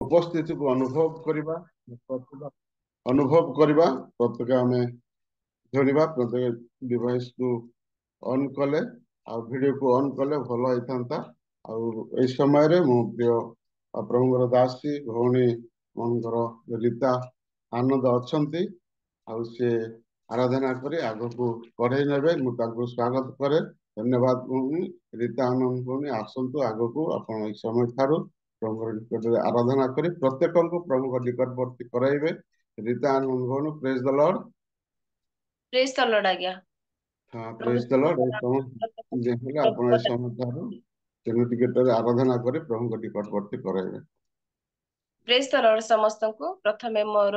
उपस्थिति को अनुभव करवा प्रत्येक आम धरवा प्रत्येक डिवाइस को ऑन कले वीडियो को ऑन कले भल होता समय मो प्रिय प्रभुंर दासी भौणी मनकर रीता आनंद अच्छा से आराधना करी आग को बढ़ई ने मुझे स्वागत करे। धन्यवाद भूमि रीता आनंद भूमि आसतु आग को आप समय ठारू प्रभु निकट आराधना करी प्रत्येक को प्रभु निकटवर्ती कराइबे। रीता आनंद भूमि praise the Lord. Praise the Lord आज्ञा। हाँ प्रेज द लॉर्ड। आप समय ठारू निकट आराधना करी प्रभु निकटवर्ती कराइबे। प्रेज द लॉर्ड समस्त को प्रथमे मोर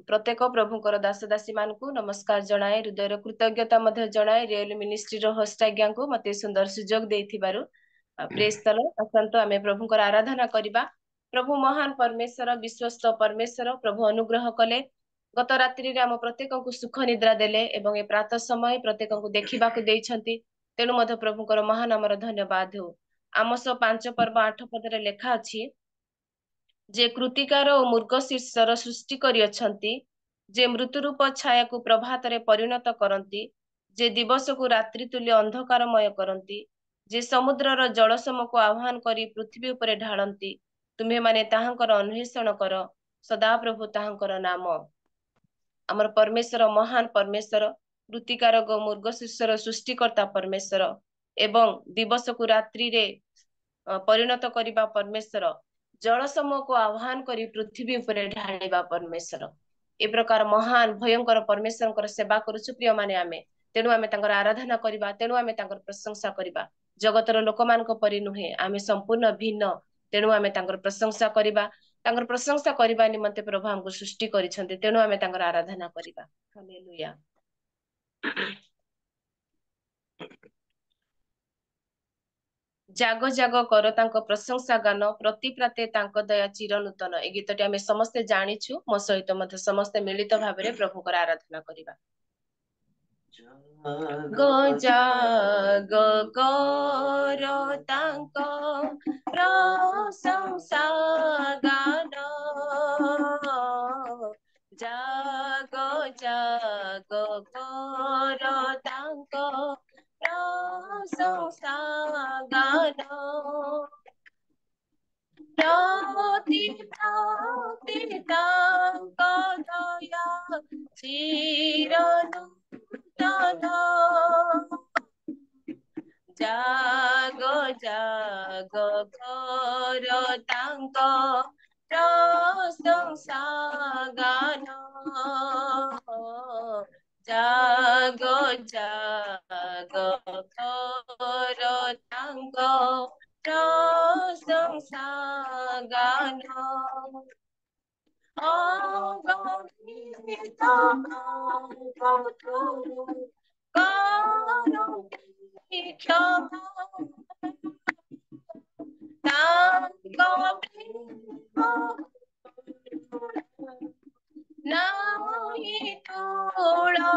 प्रत्येक प्रभुंकर दास दासी मान को नमस्कार जनाए हृदय कृतज्ञता मध्य जनाए रियल मिनिस्ट्री रो होस्ट आज्ञा को मते सुंदर सुजोग देथिबारु प्रेज द लॉर्ड। असंतो आमे प्रभुंकर आराधना करिबा। प्रभु महान परमेश्वर विश्वस्त परमेश्वर प्रभु अनुग्रह कले गत रात्रि रे हम प्रत्येक को सुख निद्रा देले एवं ए प्रातः समय प्रत्येक को देखिबा को देइछंती तेनु मध्य प्रभुंकर महान नामर धन्यवाद हो। आमस 5 पर्व 8 पद रे लेखा अछि जे कृतिकार और मृगशीर्षर सृष्टि करी अछंती जे मृत्यु रूप छाया को प्रभात रे परिणत करंती जे दिवस को रात्रि तुल्य अंधकारमय करंती जे समुद्रर जलसम को आह्वान करी पृथ्वी उपरे ढाळंती तुम्हे माने ताहांकर अन्वेषण कर सदा प्रभु ताहांकर नाम। आमर परमेश्वर महान परमेश्वर कृतिकार गो मृगशीर्षर सृष्टिकर्ता परमेश्वर एवं दिवस को रात्रि रे परिणत करिबा परमेश्वर जलसमूह को आह्वान करी पृथ्वी उपरे ढाळिबा परमेश्वर ए प्रकार महान भयंकर परमेश्वर सेवा करुछु प्रिय माने आमे तेणु आमे तांकर आराधना करिबा तेणु आमे तांकर प्रशंसा करिबा। जगतर लोकमानक परि नुहे आमे संपूर्ण भिन्न तेणु आमे तांकर प्रशंसा करिबा। तांकर प्रशंसा करिबा निमंते प्रभु हमको सृष्टि करिसंते तेणु आमे तांकर आराधना करिबा। हालेलुया। जाग जाग कर तांको प्रशंसा गान प्रति प्राते तांको दया चिर नूतन। ए गीतटी आमे समस्ते जानिछु मो सहित मते समस्ते मिलित भाबरे प्रभुकर आराधना करिबा। जाग जाग कर तांको प्रशंसा गान जाग जाग कर तांको प्रशंसा गान प्रति प्रति तांको दया चिर नूतन जाग जाग कर तांको प्रशंसा गान जाग जाग कर तांको प्रशंसा गान अगणित नाही तुलना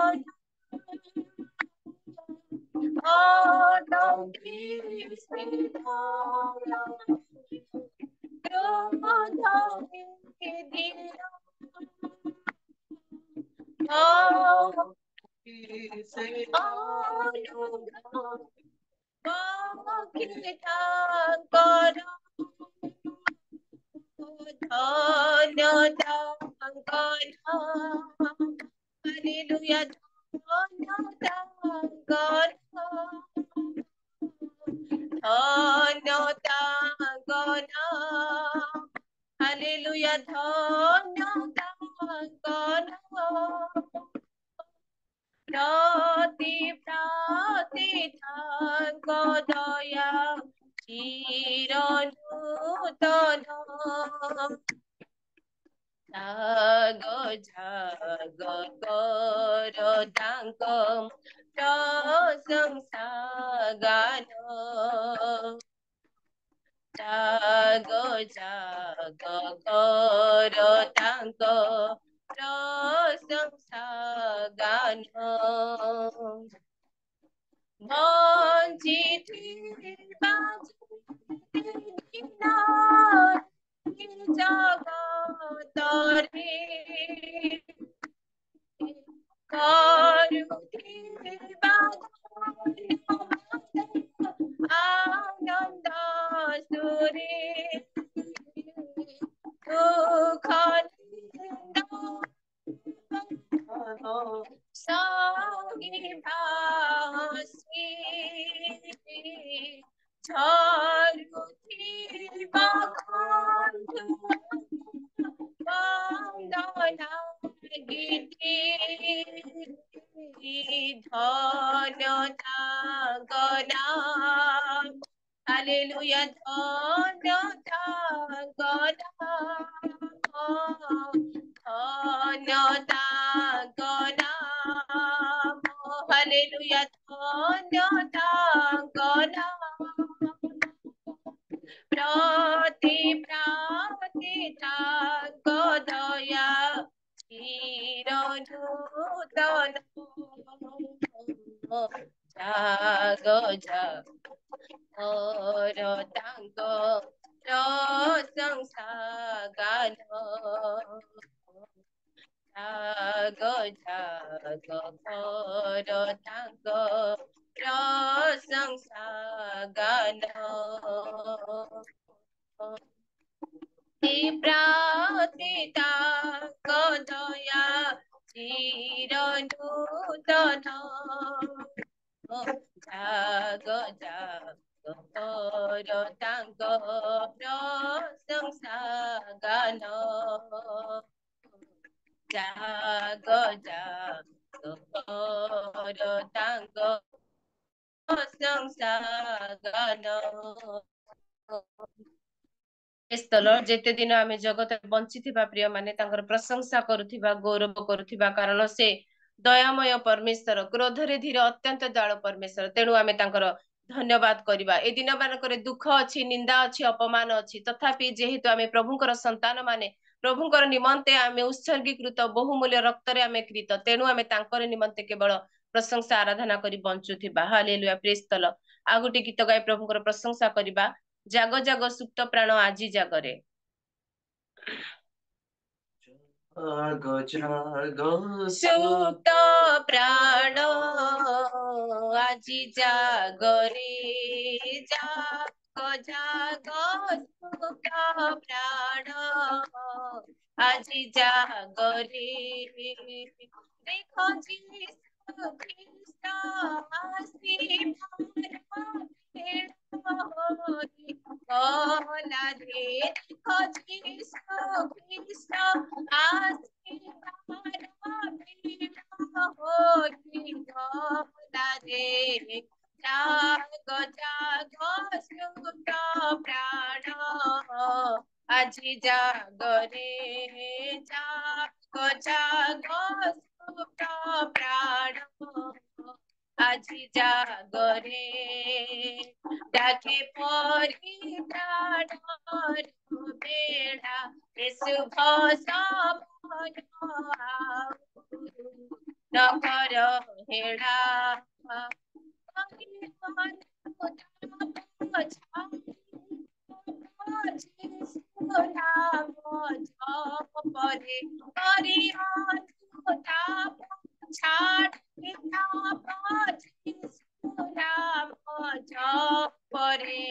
Hallelujah. Hallelujah. प्रति प्रति तांको दया चिर नूतन जाग जाग कर तांको प्रशंसा गान जाग जाग कर तांको प्रशंसा गान ଜଗତରେ କରୁଥିବା ଆନନ୍ଦ ସୁରେ ଦୁଃଖ ସହିବାସି ଝରୁଥିବା ବନ୍ଦନା ଗୀତି ଧନ୍ୟ ତାଙ୍କ ନାମ ହାଲେଲୁୟା ଧନ୍ୟ ତାଙ୍କ ନାମ ଧନ୍ୟ ତାଙ୍କ ନାମ ହାଲେଲୁୟା ଧନ୍ୟ ତାଙ୍କ ନାମ ପ୍ରତି ତାଙ୍କ ଦୟା ଚିର ନୂତନ ଜାଗ ଜାଗର ତାଙ୍କ ପ୍ରଶଂସା ଗାନ ଜାଗ ଜାଗର ତାଙ୍କ ପ୍ରଶଂସା ଗାନ ପ୍ରାତି ତାଙ୍କ ଦୟା ଚିର ନୂତନ ଜାଗ ଜାଗର ତାଙ୍କ ପ୍ରଶଂସା ଗାନ ଜାଗ ଜାଗର ତାଙ୍କ ପ୍ରଶଂସା ଗାନ ଯେତେ ଦିନ ଆମେ ଜଗତରେ ବଞ୍ଚିଥିବା ପ୍ରିୟ ମାନେ ତାଙ୍କର ପ୍ରଶଂସା କରୁଥିବା ଗୌରବ କରୁଥିବା କାରଣ ସେ ଦୟାମୟ ପରମେଶ୍ୱର କ୍ରୋଧରେ ଧୀର ଅତ୍ୟନ୍ତ ଦୟାଳୁ ପରମେଶ୍ୱର ତେଣୁ ଆମେ ତାଙ୍କର ଧନ୍ୟବାଦ କରିବା ଏ ଦିନ ମାନଙ୍କରେ ଦୁଃଖ ଅଛି ନିନ୍ଦା ଅଛି ଅପମାନ ଅଛି ତଥାପି ଯେହେତୁ ଆମେ ପ୍ରଭୁଙ୍କର ସନ୍ତାନ ମାନେ ପ୍ରଭୁଙ୍କର ନିମନ୍ତେ ଆମେ ଉତ୍ସର୍ଗୀକୃତ ବହୁମୂଲ୍ୟ ରକ୍ତରେ ଆମେ କ୍ରୀତ ତେଣୁ ଆମେ ତାଙ୍କର ନିମନ୍ତେ କେବଳ ପ୍ରଶଂସା ଆରାଧନା କରି ବଞ୍ଚୁଥିବା ହାଲେଲୁୟା ପ୍ରେଜ୍ ଦ ଲର୍ଡ ଆଉ ଗୋଟେ ଗୀତ ଗାଇ ପ୍ରଭୁଙ୍କର ପ୍ରଶଂସା କରିବା ଜାଗ ଜାଗ ସୁପ୍ତ ପ୍ରାଣ ଆଜି ଜାଗରେ ଜାଗ ଜାଗ ସୁପ୍ତ ପ୍ରାଣ ଆଜି ଜାଗରେ ଜାଗ ଜାଗ ସୁପ୍ତ ପ୍ରାଣ ଆଜି ଜାଗରେ ଦେଖ ଯୀଶୁ ଖ୍ରୀଷ୍ଟ ଆସି ଗଲା ରେ ଦେଖ ଯୀଶୁ ଖ୍ରୀଷ୍ଟ ଆସି ରେ ଜାଗ ଜାଗ ସୁପ୍ତ ପ୍ରାଣ ଆଜି ଜାଗରେ ଜାଗ ଜାଗ ସୁପ୍ତ ପ୍ରାଣ ଆଜି ଜାଗରେ ডাকে পরিত্রাণ বেড়া শুভ সময় নগর হেড়া পরে ছাড় পরে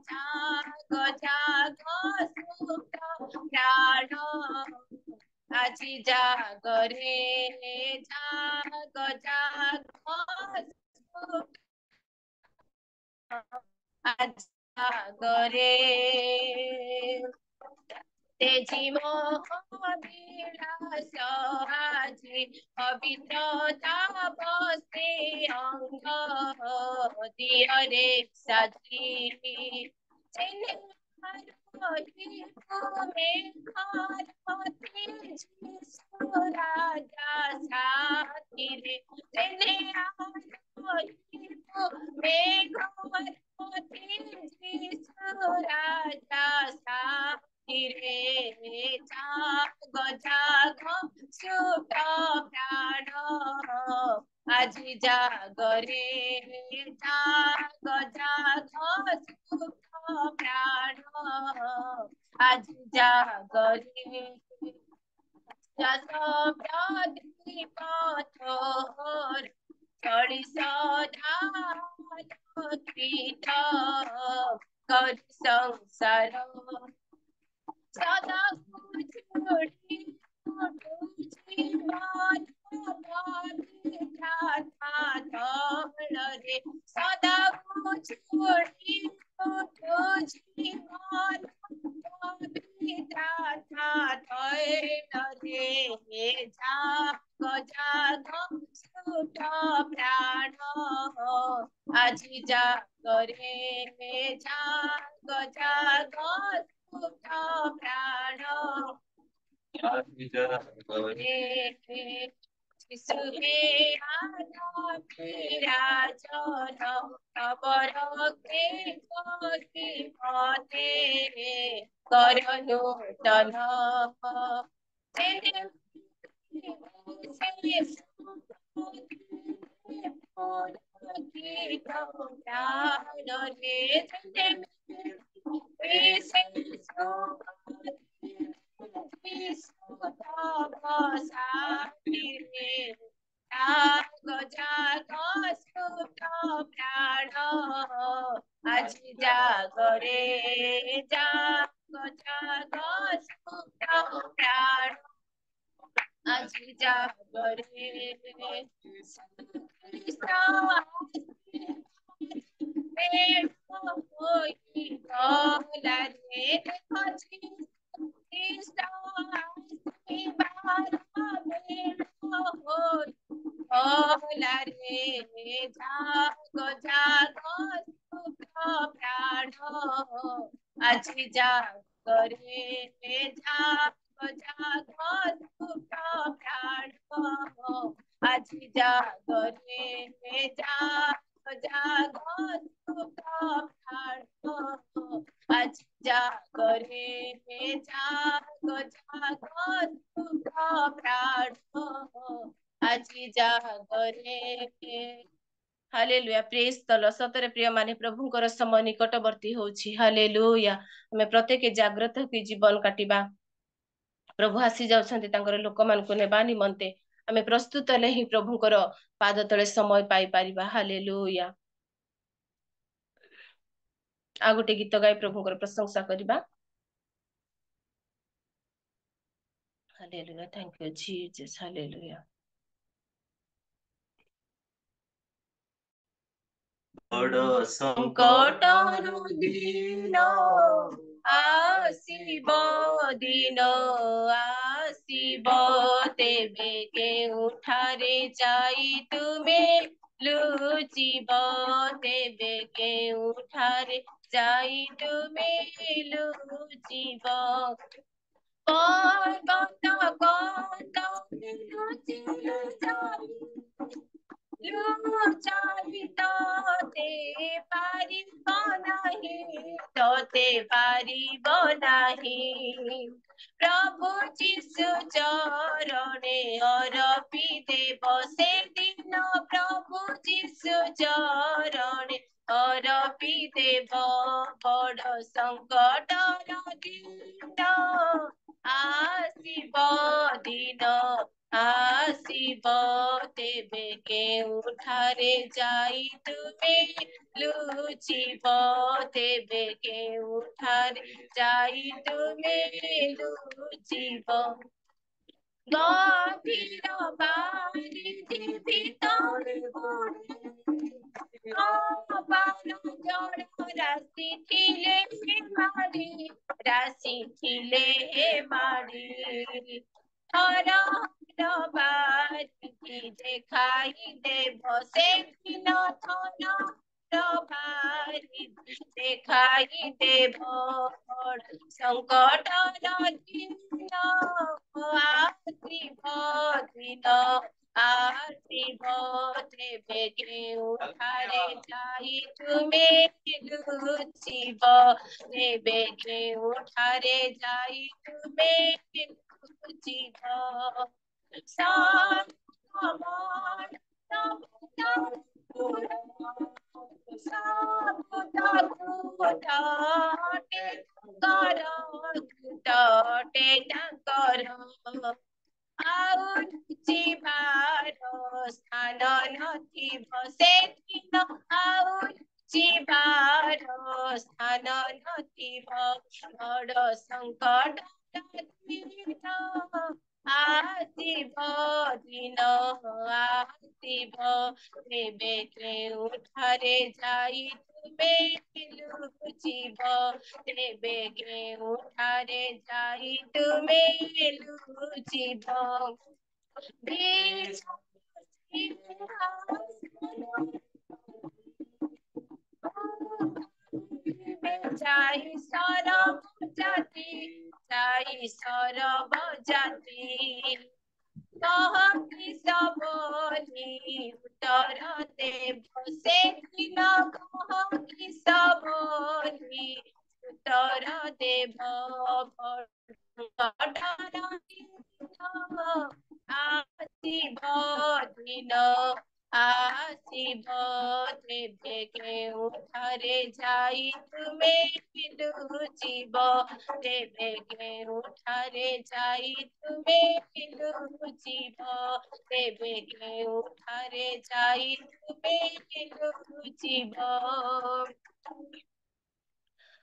জাগ জাগ সুপ্ত প্রাণ আজি জাগরে জাগ জাগ আজি জাগরে তেজি মহাবিলাস আজি পবিত্রতা বসে অঙ্গ দিয়রে সাজি জেনে রাজা সাথিরে জেনে রাজা সাথিরে জাগ জাগ সুপ্ত প্রাণ আজি জাগরে জাগ জাগ সুপ্ত প্রাণ आज जागरे पथर चढ़ी सदाकृत कर संसार सदा छोड़ी जीवन रे सदा छोड़ी जीवन रे जाग जाग सुट प्राण আজি জাগরে জাগ জাগ সুখ প্রাণ রে শিশুকে বিরাজন খবর মতে করনু তন আজি জাগরে জাগ জাগ সুখ প্রাণ আজি জাগরে আজি জাগরে জাগ জাগ সুখ প্রাণ আজি জাগরে জাগ জাগ সুখ প্রাণ আজি জাগরে জাগ জাগ সুখ প্রাণ আজি জাগরে हालेलुया प्रेज तल सतरे प्रिय माने प्रभुଙ୍କର समय निकटवर्ती होछि हालेलुया हमें प्रत्येक जागृत होकी जीवन काटिबा प्रभु आसी जाउछन्ति तांकर लोकमानकु नेबा निमन्ते आमे प्रस्तुत हेले ही प्रभुଙ୍କର पाद तळे समय पाई परिबा हालेलुया आ गोटे गीत गाई प्रभुଙ୍କର प्रशंसा करिबा hallelujah thank you Jesus hallelujah बड़ संकट दिन आसीब दिन आसीब तेबे केउठारे जाई तुमे लुचिब तेबे केउठारे जाई तुमे लुचिब पर्वत गत लुचिलु जाई तोते पारिब नाही प्रभु जीशु चरणे अरपी देव से दिन प्रभु जीशु चरणे अरपी देव बड़ संकट दिन आसीब दिन आसीब तेबे केउठारे जाई तुमे लुचिब तेबे केउठारे जाई तुमे लुचिब गभीर बारिधि भितर राशि थिले मारी हर बारिधि देखाई देव से दिन थन बारिधि देखाई देव संकट दिन आसीब दिन आसीब तेबे केउठारे जाई तुमे लुचिब तेबे केउठारे जाई तुमे लुचिब କର ଟଟେ ତାଙ୍କର ଆଉ ଯିବାର ସ୍ଥାନ ନଥିବ ସେଦିନ ଆଉ ଯିବାର ସ୍ଥାନ ନଥିବ ବଡ଼ ସଙ୍କଟ ଦିନ ଆସିବ ଦିନ ଆସିବ ତେବେ କେଉଁଠାରେ ଯାଇ ତୁମେ ଲୁଚିବ ତେବେ କେଉଁଠାରେ ଯାଇ ତୁମେ ଲୁଚିବ যাই সরব জাতি কহকি সবলি উত্তর দেব সেদিন কহকি সবলি উত্তর দেব ଆସିବ ଦିନ ଆସିବ ତେବେ କେଉଁଠାରେ ଯାଇ ତୁମେ ଲୁଚିବ ତେବେ କେଉଁଠାରେ ଯାଇ ତୁମେ ଲୁଚିବ ତେବେ କେଉଁଠାରେ ଯାଇ ତୁମେ ଲୁଚିବ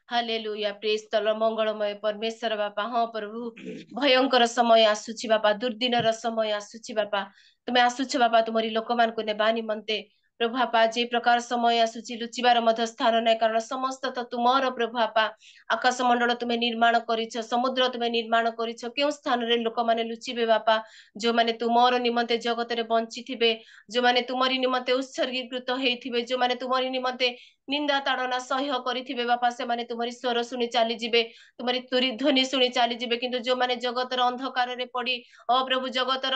हालेलुया प्रेज तल मंगलमय परमेश्वर बापा हाँ प्रभु भयंकर समय आसुछि बापा दुर्दिनर समय आसुछि बापा तुमे आसुछ बापा तुमरी लोक मान को नेबा निमंते प्रभु आपा जे प्रकार समय आसुछि लुचिबार मध्य स्थान नै कारण समस्त त तुमर प्रभु आपा आकाश मंडल तुमे निर्माण करिछ समुद्र तुमे निर्माण करिछ केउ स्थान रे लोक माने लुचिबे बापा जो माने तुमर निमंते जगत रे बंचिथिबे जो माने तुमरी निमंते उत्सर्गीकृत हेइथिबे जो माने तुमरी निमंते निंदा ताड़ना सह्य करिथिबे बापा से माने तुमरी स्वर सुनी चाली जिबे तुमरी तुरी ध्वनि सुनी चाली जिबे किंतु जो माने जगतर अंधकार रे पड़ी प्रभु जगतर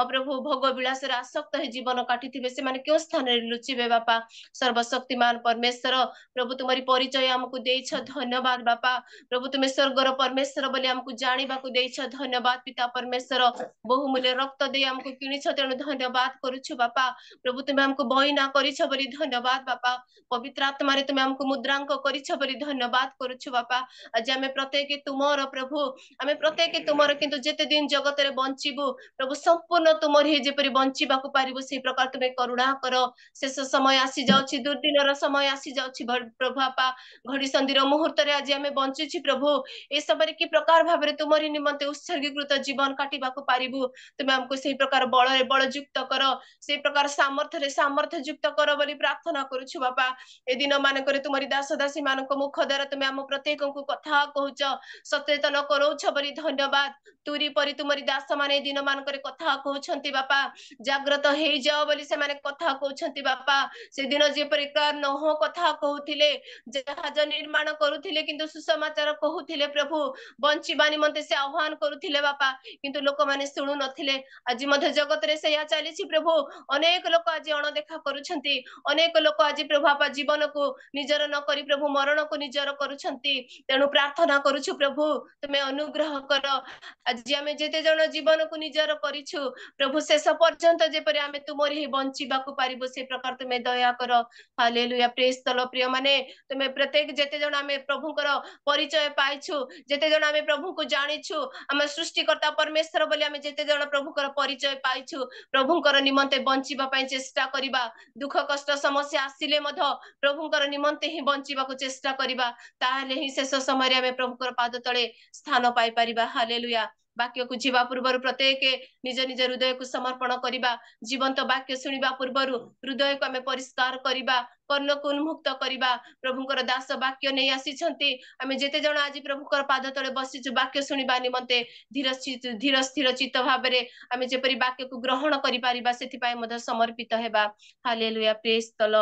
प्रभु भोग विलास रे आसक्त हे जीवन काटिथिबे से माने क्यों स्थान रे लुचिबे बापा सर्वशक्तिमान परमेश्वर प्रभु तुमरी परिचय हमकु देइछ धन्यवाद बापा प्रभु तुमे स्वर्गर परमेश्वर बोली हमकु जानिबा को देइछ धन्यवाद पिता परमेश्वर बहुमूल्य रक्त दे हमकु किनिछ तेनु धन्यवाद करूछु बापा प्रभु तुमे हमकु बहिना करिछ बोली धन्यवाद बापा पवित्र आत्मा रे तुमे हमकु मुद्रांक करिछ बोली धन्यवाद करूछु बापा आज आमे प्रत्येक तुमर प्रभु आमे प्रत्येक तुमर किंतु जेते दिन जगत रे बंचिबु प्रभु संपूर्ण तुमर हे जेपरि बंचिबा को पारिबु से प्रकार तुमे करुणा करो शेष समय आसी जाउछि दुर्दिनर समय आसी जाउछि प्रभु आपा घड़ी संधिर मुहूर्त रे आज आमे बंचुछि प्रभु ए सबरे की प्रकार भाबरे तुमरी निमंते उत्सर्गीकृत जीवन काटिबा को पारिबु तुमे हमकु सेही प्रकार बळ रे बळ युक्त करो सेही प्रकार सामर्थ्य रे सामर्थ्य युक्त करो बोली प्रार्थना करूछु बापा ए दिन मानकरे तुमरी दास दासी मानक मुख द्वारा तुमे हम प्रत्येक को कथा कहउछ सचेतन करउछ बोली धन्यवाद तुरी परि तुमरी दास माने दिन मानकरे कथा कहउछंती बापा जागृत हेइ जाओ बोली से माने कथा कहउछंती बापा से दिन जे प्रकार नह कथा कहउथिले जहाज निर्माण करूथिले किंतु सुसमाचार कहउथिले प्रभु बंचिबा निमंते से आह्वान करूथिले बापा किंतु लोक माने सुनु नथिले आज मध्य जगत रे सेया चालीछि प्रभु अनेक लोक आज अणदेखा करूछंती अनेक लोक आज प्रभु आपा जीवन को निजर न करी प्रभु मरण को निजर करूछंती तेणु प्रार्थना करूछु प्रभु तुमे अनुग्रह कर आज आमे जेते जण जीवन को निजर करिछु प्रभु शेष पर्यंत जेपरि आमे तुमरी ही बंचिबा को पारिबो से प्रकार तुमे दया कर हालेलुया प्रेज तल प्रिय माने तुमे प्रत्येक जेते जण आमे प्रभुकर परिचय पाइछु जेते जण आमे प्रभु को जानिछु आमे सृष्टिकर्ता परमेश्वर बोली आमे जेते जण प्रभुकर परिचय पाइछु प्रभुकर निमंते बंचिबा पई चेष्टा करिबा दुख कष्ट समस्या आसिले मध्य प्रभुकर निमंते ही बंचिबा को चेष्टा करिबा ताले ही शेष समय रे आमे प्रभुकर पाद तळे स्थान पाई परिबा हालेलुया वाक्य को जीवा पूर्वर प्रत्येक निज निज हृदय को समर्पण करिबा जीवंत वाक्य सुनिबा पूर्वर हृदय को आमे परिष्कार करिबा कर्ण को उन्मुक्त करिबा प्रभुकर दास वाक्य नै आसीछंती आमे जेते जण आज प्रभुकर पाद तळे बसिछु वाक्य सुनिबा निमंते धीर स्थिर चित्त भाबरे आमे जेपरि वाक्य को ग्रहण करि परिबा सेति पय मध समर्पित हेबा हालेलुया प्रेज तल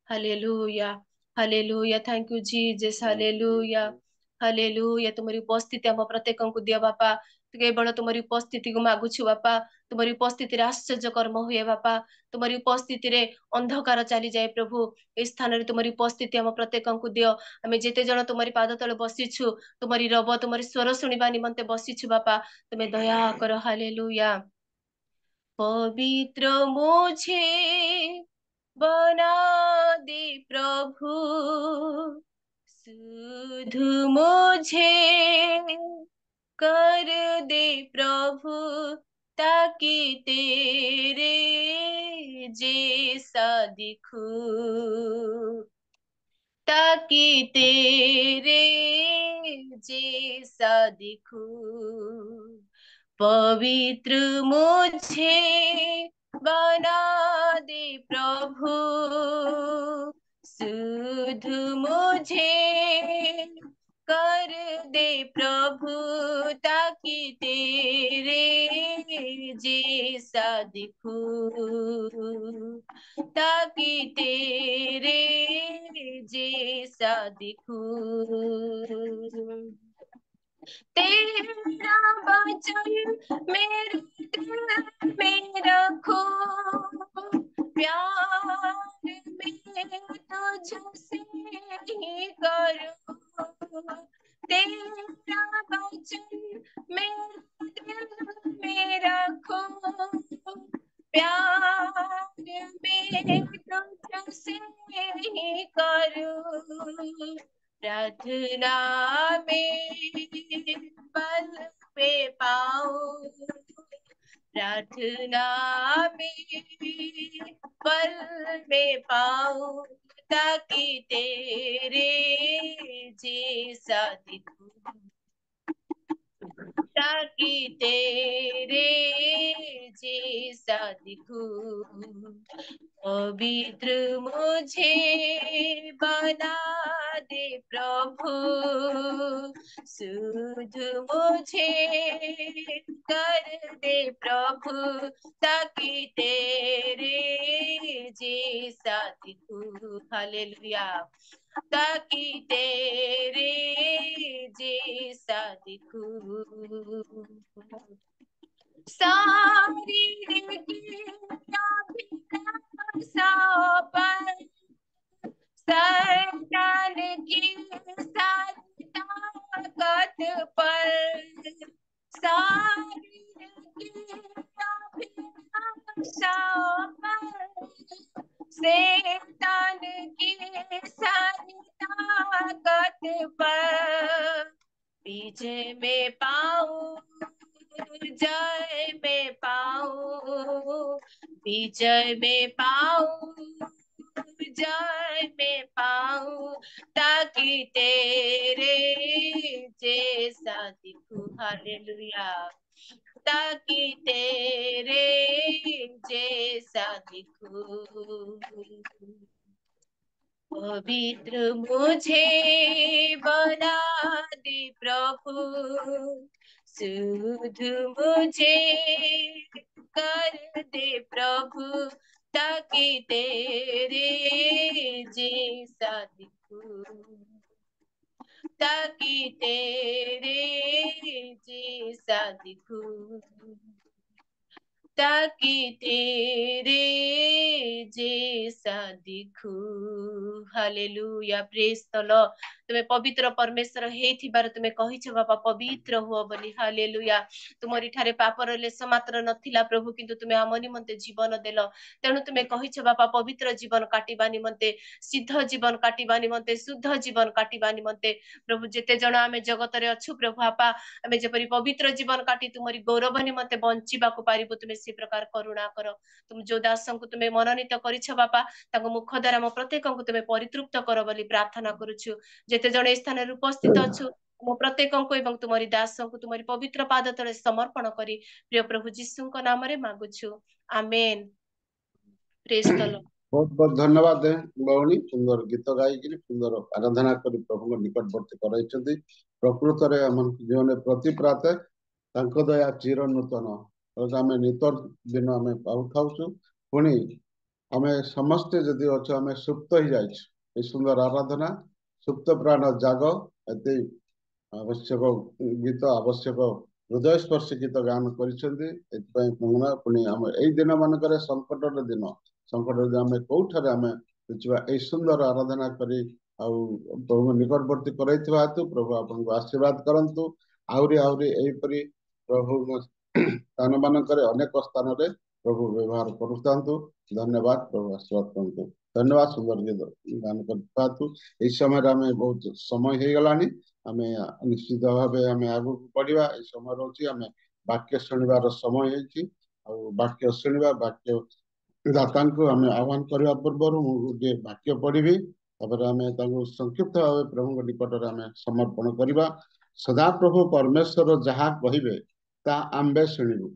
hallelujah hallelujah thank you Jesus hallelujah hallelujah तुमरी उपस्थिति हम प्रत्येक को दिया बापा केवल तुमरी उपस्थिति को मागुछु बापा तुमरी उपस्थिति रे आश्चर्य कर्म हुए बापा तुमरी उपस्थिति रे अंधकार चली जाए प्रभु ए स्थान रे तुमरी उपस्थिति हम प्रत्येक को दियो हमें जेते जण तुमरी पाद तळे बसिछु तुमरी रब तुमरी स्वर सुनिबा निमंते बसिछु बापा तुमे दया कर हालेलुया पवित्र मुझे बना दे प्रभु सुधु मुझे कर दे प्रभु, ताकि तेरे जैसा दिखूं, ताकि तेरे जैसा दिखूं। पवित्र मुझे बना दे प्रभु, शुद्ध मुझे कर दे प्रभु, ताकि तेरे जैसा दिखूं, ताकि तेरे जैसा दिखूं। तेरा वचन मेरे दिल में रखो, प्यार में तुझसे ही करूं। तेरा वचन मेरे दिल में रखो, प्यार में तुझसे ही करूं। प्रार्थना में बल पे पाऊं, प्रार्थना में बल में पाऊं, ताकि तेरे जैसा दिखूं, ताकि तेरे जैसा दिखूं। पवित्र मुझे बना दे प्रभु, शुद्ध मुझे कर दे प्रभु, ताकि तेरे जैसा दिखूं। हालेलुया। ताकि तेरे जैसा दिखूं। सारी अभिलाषाओं पर शैतान की सारी ताकत पर, सारी अभिलाषाओं पर शैतान की सारी ताकत पर विजय में पाऊं, जय में पाऊं, विजय में पाऊं, जय में पाऊं, ताकि तेरे जैसा दिखूं। हालेलुया। ताकि तेरे जैसा दिखूं। पवित्र मुझे बना दे प्रभु, शुद्ध मुझे कर दे प्रभु, ताकि तेरे जैसा दिखूं, ताकि तेरे जैसा दिखूं, ताकि तेरे जैसा दिखूं। हालेलुया। Praise the Lord. तुमे पवित्र परमेश्वर हेथिबार तुमे कहिछ बाबा पवित्र हुओ बोली। हालेलुया। तुमरी ठारे पापर लेस मात्र नथिला प्रभु, किंतु तुमे आम निमंते जीवन देल। तेणु तुमे कहिछ बाबा पवित्र जीवन काटिबा निमंते, सिद्ध जीवन काटिबा निमंते, शुद्ध जीवन काटिबा निमंते प्रभु जेते जण आमे जगत रे अछु प्रभु आपा, आमे जेपरि पवित्र जीवन काटी तुमरी गौरव निमंते बंचिबा को पारिबो, तुमे से प्रकार करुणा कर। तुम जो दासंकु तुमे मनोनीत करिछ बापा, ताको मुख द्वारा म प्रत्येकंकु तुमे परितृप्त कर बोली प्रार्थना करूछु। जेते जण ए स्थान रे उपस्थित अछु मो प्रत्येकंकु एवं तुमरी दासंकु तुमरी पवित्र पाद तले समर्पण करी प्रिय प्रभु जीसुଙ୍କ नामरे मागुछु। आमेन। Praise the Lord. बहुत बहुत धन्यवाद भौणी, सुंदर गीत गायिकी सुंदर आराधना करी प्रभु निकटवर्ती कराइछथि। प्रकृत रे हमन जीवन प्रति प्रातः तांको दया चिर नूतन आमे नित दिन आमे पाउथाउछु। पुणी आमे समस्त जदि अच्छे आमे सुप्त ही जाइछ। ए सुंदर आराधना सुप्त प्राण जाग एते आवश्यक गीत आवश्यक हृदय स्पर्श गीत गान करिसेंती। एतपय पुणी आम एई दिन मानकर संकट दिन संकट आमे कोठारे आमे बुझिबा ए सुंदर आराधना करी आउ प्रभु निकटवर्ती करैथिबा हेतु प्रभु आपनको आशीर्वाद करंतु। आउरी आउरी एपरी प्रभु स्थान मानकर अनेक स्थान रे प्रभु व्यवहार करुतांतु। धन्यवाद। प्रभु आशीर्वाद करंतु। धन्यवाद सुंदर जी दान कर एई समय आम बहुत समय हो गलानी आम निश्चित भाव आम आगू बढ़ा ये समय रोचे आम वाक्य शुणवार समय वाक्य शुणवा वाक्य दाता को आम आह्वान करने पूर्व मुझे वाक्य पढ़ी आम संक्षिप्त भाव प्रभु निकट आम समर्पण करवा सदा प्रभु परमेश्वर जहाँ कहे ता आम्बे शुणु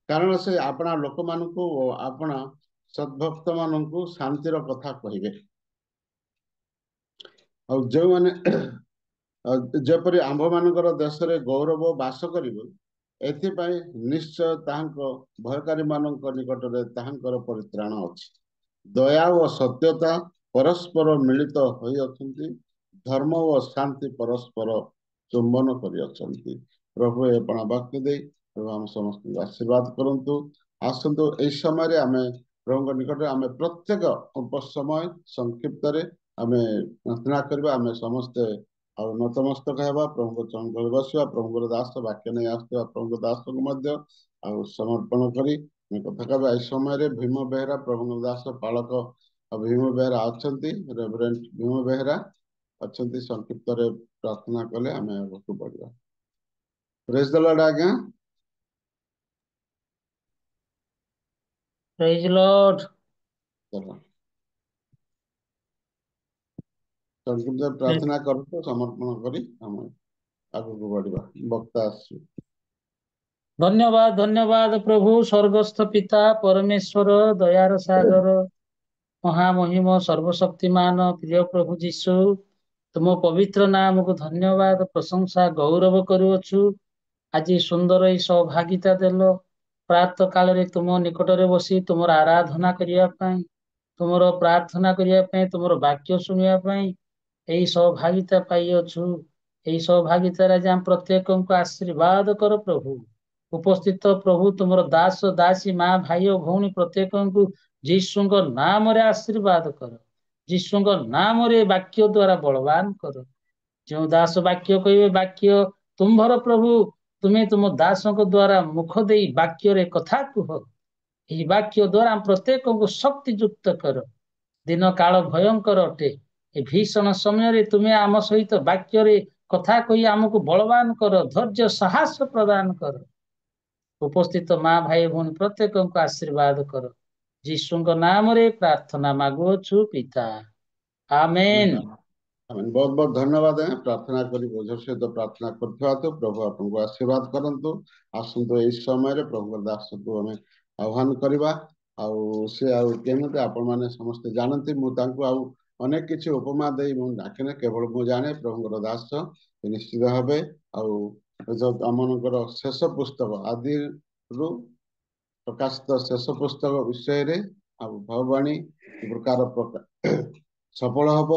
कारण से अपना लोक मान अपना सद्भक्त मान शांतिर कथा कहे जो मैंने जपरी आंभ मान देश में गौरव बास कर निश्चय भयकारी मान निकट में परित्राण अच्छी दया और सत्यता परस्पर मिलित होती धर्म और शांति परस्पर चुंबन कर प्रभु अपना वाक्य दे प्रभु आम समस्त आशीर्वाद करंतु आसतु यह समय आम प्रभु निकट आम प्रत्येक समय संक्षिप्त आम प्रार्थना करवा आम समस्ते और नतमस्तक है प्रभु चरण बसवा प्रभु दास वाक्य नहीं आसवा प्रभु दास को समर्पण करी कथा कह समय भीम बेहरा प्रभु दास पालक भीम बेहरा अच्छा रेवरेंट भीम बेहरा अच्छा संक्षिप्त प्रार्थना कले आम आगे बढ़ा प्रेज द लॉर्ड आज्ञा प्रेज लॉर्ड संक्षिप्त प्रार्थना करते समर्पण करी हम आगे बढ़ा वक्ता धन्यवाद धन्यवाद प्रभु स्वर्गस्थ पिता परमेश्वर दयार सागर महामहिम सर्वशक्तिमान प्रिय प्रभु जीशु तुम पवित्र नाम को धन्यवाद प्रशंसा गौरव करुअछु आज सुंदर ई सौभागिता देल प्रात काल रे तुम निकट रे बसी तुमर आराधना करिया पई तुमर प्रार्थना करिया पई तुमर वाक्य सुनिया पई एई सौभागिता पाई अछु एई सौभागिता रे हम प्रत्येक को आशीर्वाद कर प्रभु उपस्थित प्रभु तुमर दास दासी माँ भाई और भौणी प्रत्येक को जीशु नाम रे आशीर्वाद कर जीशु नाम रे वाक्य द्वारा बलवान कर जो दास वाक्य कहे वाक्य तुम्भर प्रभु तुम्हें तुम दास द्वारा मुख दे वाक्य रे कथा कुह यही वाक्य द्वारा प्रत्येक को शक्ति युक्त कर दिन काल भयंकर अटे ए भीषण समय तुम्हें आम सहित वाक्य रे कथा कही आमको बलवान कर धैर्य साहस प्रदान कर उपस्थित माँ भाई भौणी प्रत्येक को आशीर्वाद कर जीशु नाम रे प्रार्थना मागुअछु पिता आमेन बहुत बहुत धन्यवाद है प्रार्थना करी बोझ सहित प्रार्थना कर प्रभु आपको आशीर्वाद करंतु आसतु यही समय प्रभु दास को हमें आह्वान करवा से आते आपण मैंने समस्ते जानती मुझे अनेक किसी उपमा दे डाके केवल मुझे जाने प्रभु दास निश्चित भाव आमर शेष पुस्तक आदि प्रकाशित शेष पुस्तक विषय रे भगवाणी प्रकार सफल हम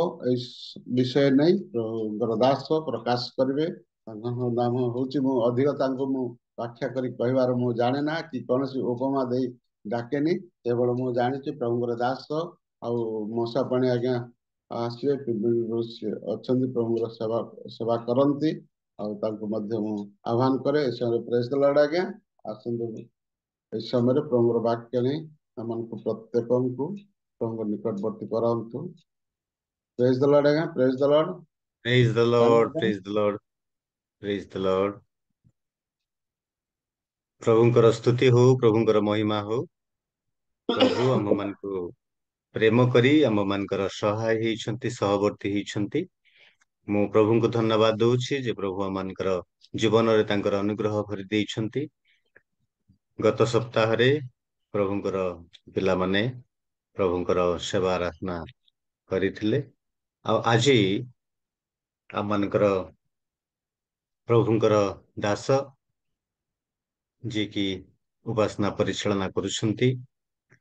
विषय नहीं प्रभु दास प्रकाश करेंगे नाम हूँ अधिक व्याख्या कर कहबार मु जाने ना कि कौन सी उपमा दे डाकेनी केवल मु जानी प्रभु दास मशा पाणी आज्ञा आसवे अच्छा प्रभु सेवा सेवा करती आह्वान करे प्रेज द लॉर्ड आज्ञा आसतु इस समय प्रभु वाक्य नहीं हम प्रत्येक को प्रभु निकटवर्ती करातु प्रेज द लॉर्ड आज्ञा praise the Lord praise the Lord praise the Lord praise the Lord प्रभुंकर स्तुति हो प्रभुंकर महिमा हो प्रभु आम मान को प्रेम करी आम मानकर सहाय होइछंती सहवर्ती होइछंती मु प्रभु को धन्यवाद दूची जे प्रभु आम मानकर जीवन रे तांकर अनुग्रह भरि देइछंती गत सप्ताह रे प्रभुंकर पिला माने प्रभुंकर सेवा आराधना करिथिले आ आजी आम मानकर प्रभुंकर दास जी की उपासना परिचालना करुछंती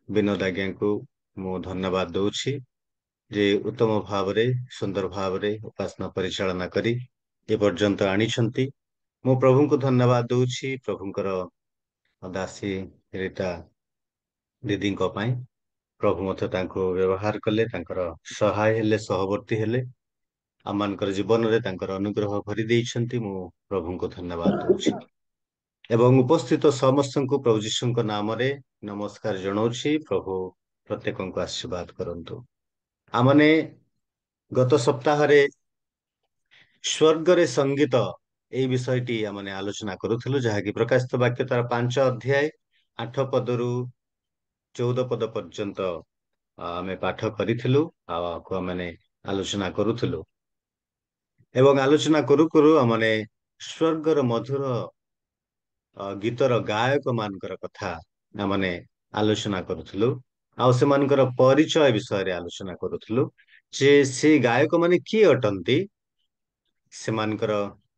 विनोद आज्ञा को मु धन्यवाद दूची जे उत्तम भाव रे सुंदर भाव रे उपासना परिचालना करी ए पर्यंत आनिछंती मु प्रभु को धन्यवाद दूची प्रभुंकर दासी रीता दीदी को पाई प्रभु मत तांको व्यवहार कले तांकर सहाय हेले सहवर्ती हेले आमानकर जीवन रे तांकर अनुग्रह भरि देइछंती मु प्रभु को धन्यवाद दूची एवं उपस्थित समस्त को प्रभु जीशु नाम रे नमस्कार जनाऊछी प्रभु ପ୍ରତ୍ୟେକଙ୍କୁ ଆଶୀର୍ବାଦ କରନ୍ତୁ। ଆମମାନେ ଗତ ସପ୍ତାହରେ ସ୍ୱର୍ଗରେ ସଙ୍ଗୀତ ଏଇ ବିଷୟଟି ଆମେ ଆଲୋଚନା କରୁଥିଲୁ, ଯାହାକି ପ୍ରକାଶିତ ବାକ୍ୟ ତାର 5 ଅଧ୍ୟାୟ 8 ପଦରୁ 14 ପଦ ପର୍ଯ୍ୟନ୍ତ ଆମେ ପାଠ କରିଥିଲୁ ଆଉ ଆକୁ ଆମେ ଆଲୋଚନା କରୁଥିଲୁ। ଏବଂ ଆଲୋଚନା କରୁ କରୁ ଆମେ ସ୍ୱର୍ଗର ମଧୁର ଗୀତର ଗାୟକ ମାନଙ୍କର କଥା ଆମେ ଆଲୋଚନା କରୁଥିଲୁ ଆଉ ସେମାନଙ୍କର ପରିଚୟ ବିଷୟରେ ଆଲୋଚନା କରୁଥିଲୁ, ଯେ ସେ ଗାୟକ ମାନେ କିଏ ଅଟନ୍ତି, ସେମାନଙ୍କର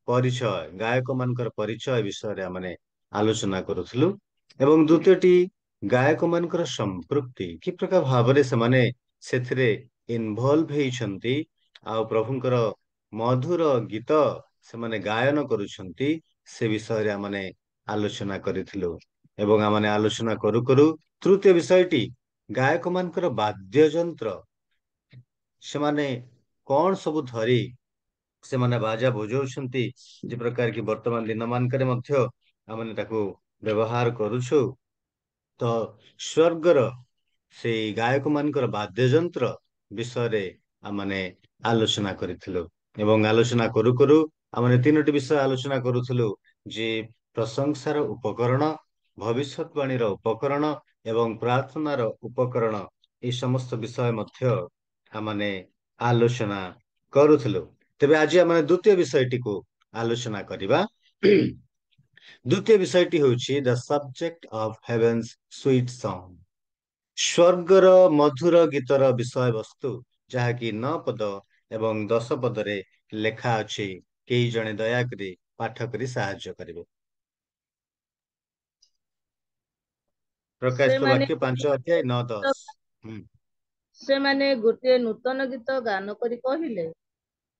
ପରିଚୟ, ଗାୟକ ମାନଙ୍କର ପରିଚୟ ବିଷୟରେ ଆମେ ଆଲୋଚନା କରୁଥିଲୁ। ଏବଂ ଦ୍ୱିତୀୟଟି, ଗାୟକ ମାନଙ୍କର ସମ୍ପୃକ୍ତି କି ପ୍ରକାର ଭାବରେ ସେମାନେ ସେଥିରେ ଇନଭଲ୍ଭ ହେଇଛନ୍ତି ଆଉ ପ୍ରଭୁଙ୍କର ମଧୁର ଗୀତ ସେମାନେ ଗାୟନ କରୁଛନ୍ତି, ସେ ବିଷୟରେ ଆମେ ଆଲୋଚନା କରିଥିଲୁ। ଏବଂ ଆମେ ଆଲୋଚନା କରୁ କରୁ ତୃତୀୟ ବିଷୟଟି, ଗାୟକ ମାନଙ୍କର ବାଦ୍ୟ ଯନ୍ତ୍ର, ସେମାନେ କଣ ସବୁ ଧରି ସେମାନେ ବାଜା ବଜାଉଛନ୍ତି, ଯେ ପ୍ରକାର କି ବର୍ତ୍ତମାନ ଦିନ ମାନଙ୍କରେ ମଧ୍ୟ ଆମେ ତାକୁ ବ୍ୟବହାର କରୁଛୁ। ତ ସ୍ୱର୍ଗର ସେଇ ଗାୟକ ମାନଙ୍କର ବାଦ୍ୟଯନ୍ତ୍ର ବିଷୟରେ ଆମେ ଆଲୋଚନା କରିଥିଲୁ। ଏବଂ ଆଲୋଚନା କରୁ କରୁ ଆମେ 3ଟି ବିଷୟ ଆଲୋଚନା କରୁଥିଲୁ, ଯେ ପ୍ରଶଂସାର ଉପକରଣ, ଭବିଷ୍ୟତବାଣୀର ଉପକରଣ ଏବଂ ପ୍ରାର୍ଥନାର ଉପକରଣ। এই ସମସ୍ତ ବିଷୟ ମଧ୍ୟ ଆମେ ଆଲୋଚନା କରୁଥିଲୁ। ତେବେ ଆଜି ଆମେ ଦ୍ୱିତୀୟ ବିଷୟଟିକୁ ଆଲୋଚନା କରିବା। ଦ୍ୱିତୀୟ ବିଷୟଟି ହେଉଛି ଦ ସବଜେକ୍ଟ ଅଫ ହେଭେନ୍ସ ସୁଇଟ୍ ସଙ୍ଗ, ସ୍ୱର୍ଗର ମଧୁର ଗୀତର ବିଷୟବସ୍ତୁ, ଯାହାକି 9 ପଦ ଏବଂ 10 ପଦରେ ଲେଖା ଅଛି। କେହି ଜଣେ ଦୟାକରି ପାଠ କରି ସାହାଯ୍ୟ କରିବେ। ପ୍ରକାଶିତ ସେମାନେ ବାକ୍ୟ 5 ଅଧ୍ୟାୟ 9-10। ସେମାନେ ଗୋଟିଏ ନୂତନ ଗୀତ ଗାନ କରି କହିଲେ,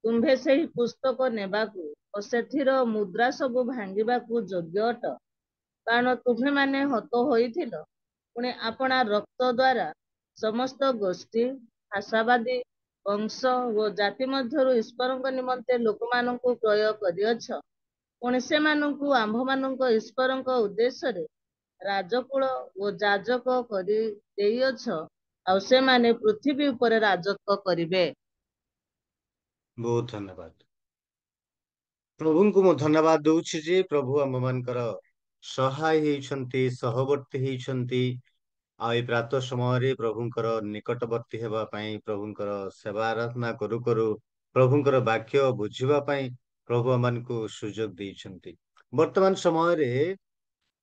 ତୁମ୍ଭେ ସେହି ପୁସ୍ତକ ନେବାକୁ ଓ ସେଥିର ମୁଦ୍ରା ସବୁ ଭାଙ୍ଗିବାକୁ ଯୋଗ୍ୟ ଅଟ, କାରଣ ତୁମ୍ଭେମାନେ ହତ ହୋଇଥିଲ, ପୁଣି ଆପଣା ରକ୍ତ ଦ୍ୱାରା ସମସ୍ତ ଗୋଷ୍ଠୀ, ଭାଷାବାଦୀ, ବଂଶ ଓ ଜାତି ମଧ୍ୟରୁ ଈଶ୍ୱରଙ୍କ ନିମନ୍ତେ ଲୋକମାନଙ୍କୁ କ୍ରୟ କରିଅଛ। ପୁଣି ସେମାନଙ୍କୁ ଆମ୍ଭମାନଙ୍କ ଈଶ୍ୱରଙ୍କ ଉଦ୍ଦେଶ୍ୟରେ ରାଜକୁଳ ଓ ଯାଜକ କରି ଦେଇଅଛ, ଆଉ ସେମାନେ ପୃଥିବୀ ଉପରେ ରାଜତ୍ୱ କରିବେ। ବହୁତ ଧନ୍ୟବାଦ। ପ୍ରଭୁଙ୍କୁ ମୁଁ ଧନ୍ୟବାଦ ଦଉଛି ଯେ ପ୍ରଭୁ ଆମମାନଙ୍କର ସହାୟ ହେଇଛନ୍ତି, ସହବର୍ତ୍ତୀ ହେଇଛନ୍ତି। ଆଉ ଏଇ ପ୍ରାତଃ ସମୟରେ ପ୍ରଭୁଙ୍କର ନିକଟବର୍ତ୍ତୀ ହେବା ପାଇଁ, ପ୍ରଭୁଙ୍କର ସେବା ଆରାଧନା କରୁ କରୁ ପ୍ରଭୁଙ୍କର ବାକ୍ୟ ବୁଝିବା ପାଇଁ ପ୍ରଭୁ ଆମମାନଙ୍କୁ ସୁଯୋଗ ଦେଇଛନ୍ତି। ବର୍ତ୍ତମାନ ସମୟରେ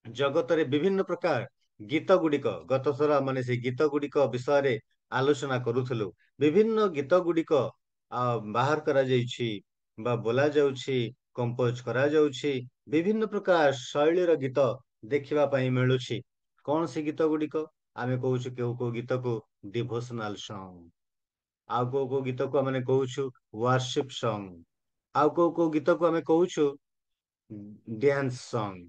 ଜଗତରେ ବିଭିନ୍ନ ପ୍ରକାର ଗୀତ ଗୁଡିକ, ଗତ ଥର ଆମେ ସେଇ ଗୀତ ଗୁଡିକ ବିଷୟରେ ଆଲୋଚନା କରୁଥିଲୁ। ବିଭିନ୍ନ ଗୀତ ଗୁଡିକ ବାହାର କରାଯାଇଛି ବା ବୋଲା ଯାଉଛି, କମ୍ପୋଜ କରାଯାଉଛି। ବିଭିନ୍ନ ପ୍ରକାର ଶୈଳୀର ଗୀତ ଦେଖିବା ପାଇଁ ମିଳୁଛି। କଣ ସେ ଗୀତ ଗୁଡିକ? ଆମେ କହୁଛୁ କେଉଁ କେଉଁ ଗୀତକୁ ଡିଭୋସନାଲ ସଙ୍ଗ, ଆଉ କୋଉ କୋଉ ଗୀତକୁ ଆମେ କହୁଛୁ ୱାର୍ସିପ ସଙ୍ଗ, ଆଉ କୋଉ କୋଉ ଗୀତକୁ ଆମେ କହୁଛୁ ଡ୍ୟାନ୍ସ ସଙ୍ଗ,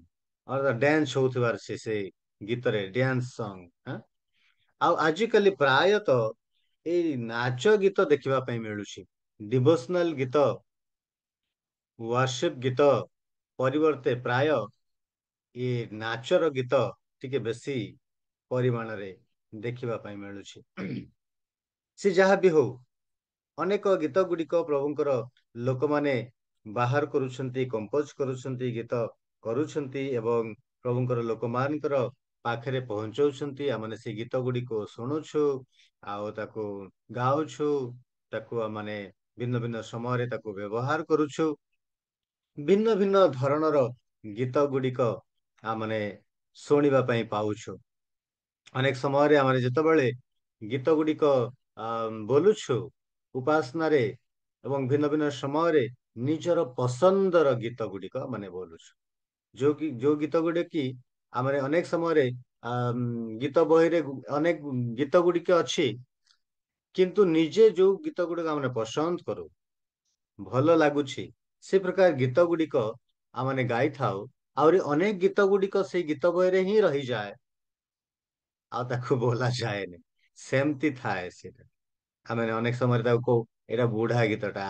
ଡ୍ୟାନ୍ସ ହଉଥିବାର ସେ ଗୀତରେ ଡ୍ୟାନ୍ସ ସଙ୍ଗ। ଆଉ ଆଜିକାଲି ପ୍ରାୟତଃ ଏଇ ନାଚ ଗୀତ ଦେଖିବା ପାଇଁ ମିଳୁଛି। ଡିଭୋସନାଲ ଗୀତ, ୱାର୍ସିପ ଗୀତ ପରିବର୍ତ୍ତେ ପ୍ରାୟ ଏ ନାଚର ଗୀତ ଟିକେ ବେଶୀ ପରିମାଣରେ ଦେଖିବା ପାଇଁ ମିଳୁଛି। ସେ ଯାହା ବି ହଉ, ଅନେକ ଗୀତ ଗୁଡିକ ପ୍ରଭୁଙ୍କର ଲୋକମାନେ ବାହାର କରୁଛନ୍ତି, କମ୍ପୋଜ କରୁଛନ୍ତି, ଗୀତ କରୁଛନ୍ତି ଏବଂ ପ୍ରଭୁଙ୍କର ଲୋକମାନଙ୍କର ପାଖରେ ପହଞ୍ଚାଉଛନ୍ତି। ଆମେ ସେ ଗୀତ ଗୁଡିକୁ ଶୁଣୁଛୁ ଆଉ ତାକୁ ଗାଉଛୁ, ତାକୁ ଆମେ ଭିନ୍ନ ଭିନ୍ନ ସମୟରେ ତାକୁ ବ୍ୟବହାର କରୁଛୁ। ଭିନ୍ନ ଭିନ୍ନ ଧରଣର ଗୀତ ଗୁଡିକ ଆମେ ଶୁଣିବା ପାଇଁ ପାଉଛୁ। ଅନେକ ସମୟରେ ଆମେ ଯେତେବେଳେ ଗୀତ ଗୁଡିକ ବୋଲୁଛୁ ଉପାସନାରେ ଏବଂ ଭିନ୍ନ ଭିନ୍ନ ସମୟରେ ନିଜର ପସନ୍ଦର ଗୀତ ଗୁଡିକ ମାନେ ବୋଲୁଛୁ, ଯୋଉ ଗୀତ ଗୁଡିକ କି ଆମେ ଅନେକ ସମୟରେ ଗୀତ ବହିରେ ଅନେକ ଗୀତ ଗୁଡିକ ଅଛି, କିନ୍ତୁ ନିଜେ ଯୋଉ ଗୀତ ଗୁଡିକ ଆମେ ପସନ୍ଦ କରୁ, ଭଲ ଲାଗୁଛି, ସେ ପ୍ରକାର ଗୀତ ଗୁଡିକ ଆମେ ଗାଇଥାଉ। ଆହୁରି ଅନେକ ଗୀତ ଗୁଡିକ ସେଇ ଗୀତ ବହିରେ ହିଁ ରହିଯାଏ, ଆଉ ତାକୁ ବୋଲା ଯାଏନି, ସେମିତି ଥାଏ ସେଟା। ଆମେ ଅନେକ ସମୟରେ ତାକୁ କହୁ ଏଇଟା ବୁଢା ଗୀତଟା,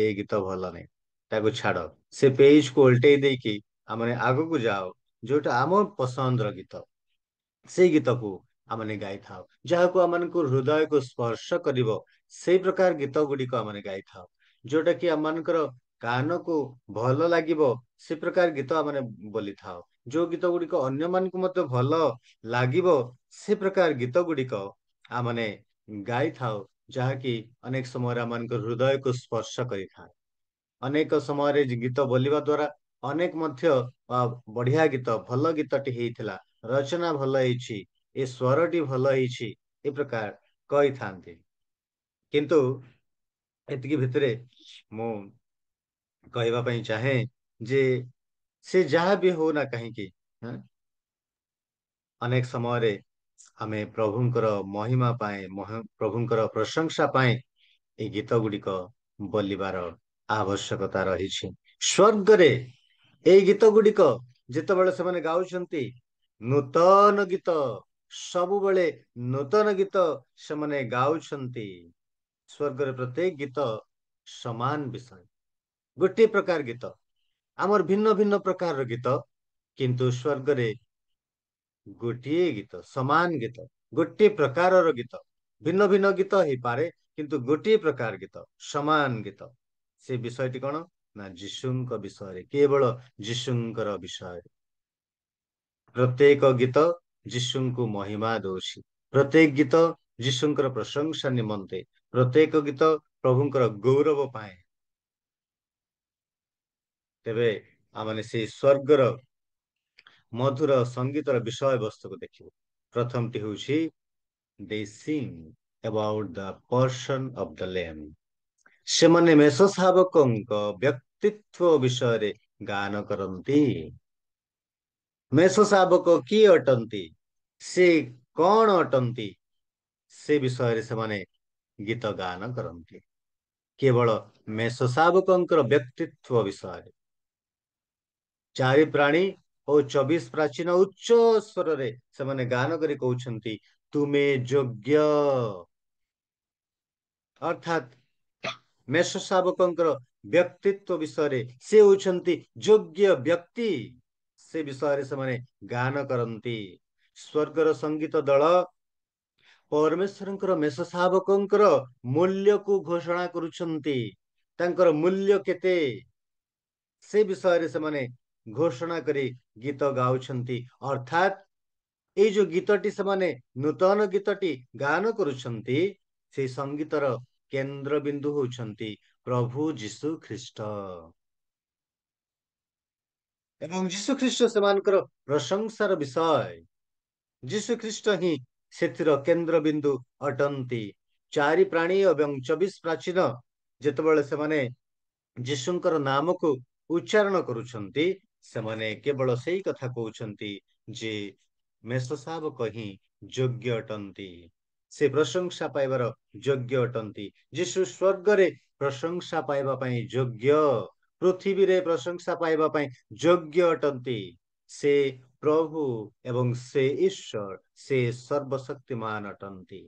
ଏଇ ଗୀତ ଭଲ ନାହିଁ, ତାକୁ ଛାଡ, ସେ ପେଜକୁ ଓଲଟେଇ ଦେଇକି ଆମେ ଆଗକୁ ଯାଉ, ଯୋଉଟା ଆମ ପସନ୍ଦର ଗୀତ, ସେଇ ଗୀତକୁ आमने गाई था जहाँ को आम हृदय को स्पर्श करिवो सेई प्रकार गीत गुड़िक आमने गाई था जोटा कि आमर कान को भल लागिवो से प्रकार गीत आमने बोली था जो गीत गुड़िक अन्य मानक मत भल लागिवो से प्रकार गीत गुड़िक आमने गाई था जहाँकि अनेक समय आम हृदय को स्पर्श करिथा अनेक समय गीत बोलिबा द्वारा अनेक मध्य बढ़िया गीत भल गीतटी हेइथिला रचना भल ହେଇଛି ए स्वरटी भल ହେଇଛି ए प्रकार कही थांती किंतु एतिकी भितरे मु कहवा पई चाहे जे से जहाँ भी हो ना कहीं अनेक समय आमे प्रभुंकर महिमा पाए प्रभुंकर प्रशंसा पाए ए गीत गुड़िक बोलिबार आवश्यकता रही स्वर्ग रे ए गीत गुड़िक जितेबाला से गाउछंती नूतन गीत सबु बेले नूतन गीत से माने गाउछंती स्वर्ग रे प्रत्येक गीत समान विषय गोटे प्रकार गीत आमर भिन्न भिन्न प्रकार गीत किंतु स्वर्ग रे गोटे गीत समान गीत गोटे प्रकार गीत भिन्न भिन्न गीत हो पारे किंतु गोटे प्रकार गीत समान गीत से विषयटी कौन ना जीशुंक विषय केवल जीशुंकर विषय प्रत्येक गीत जीशुंकु महिमा दोषी प्रत्येक गीत जीशुंकर प्रशंसा निमंते प्रत्येक गीत प्रभुंकर गौरव पाए तेबे आमने से स्वर्गर मधुर संगीतर विषय वस्तु को देखिए प्रथम T होउछि they sing about the person of the lamb ସେମାନେ ମେଷ ଶାବକଙ୍କ ବ୍ୟକ୍ତିତ୍ୱ ବିଷୟରେ ଗାନ କରନ୍ତି ମେଷ ଶାବକ କିଏ ଅଟନ୍ତି ସେ କଣ ଅଟନ୍ତି ସେ ବିଷୟରେ ସେମାନେ ଗୀତ ଗାନ କରନ୍ତି କେବଳ ମେଷ ଶାବକଙ୍କର ବ୍ୟକ୍ତିତ୍ୱ ବିଷୟରେ ଚାରି ପ୍ରାଣୀ ଓ 24 ପ୍ରାଚୀନ ଉଚ୍ଚ ସ୍ୱରରେ ସେମାନେ ଗାନ କରି କହୁଛନ୍ତି ତୁମେ ଯୋଗ୍ୟ अर्थात मेष शावकंकर व्यक्तित्व विषय से होउछंती योग्य व्यक्ति से विषय से माने गान करंती स्वर्गर संगीत दल परमेश्वरंकर मेष शावकंकर मूल्य को घोषणा करुछंती तांकर मूल्य केते से विषय से माने घोषणा करी गीत गाउछंती अर्थात ए जो गीतटी से माने नूतन गीतटी गान करुछंती से संगीतर केंद्र बिंदु होउछंती प्रभु जीशु ख्रीष्ट एवं जीशु ख्रीष्ट सेमानकर प्रशंसार विषय जीशु ख्रीष्ट ही सेतिर केंद्र बिंदु अटंती चारि प्राणी एवं 24 प्राचीन जेतबेले से माने जीशुंकर नाम को उच्चारण करुछंती से माने केवल सेही कथा कहउछंती जे मेष शावक ही योग्य अटंती से प्रशंसा पाइबार योग्य अटंती जीशु स्वर्ग रे प्रशंसा पाइबा पई योग्य पृथ्वी रे प्रशंसा पाइबा पई योग्य अटंती से प्रभु एवं से ईश्वर से सर्वशक्तिमान अटंती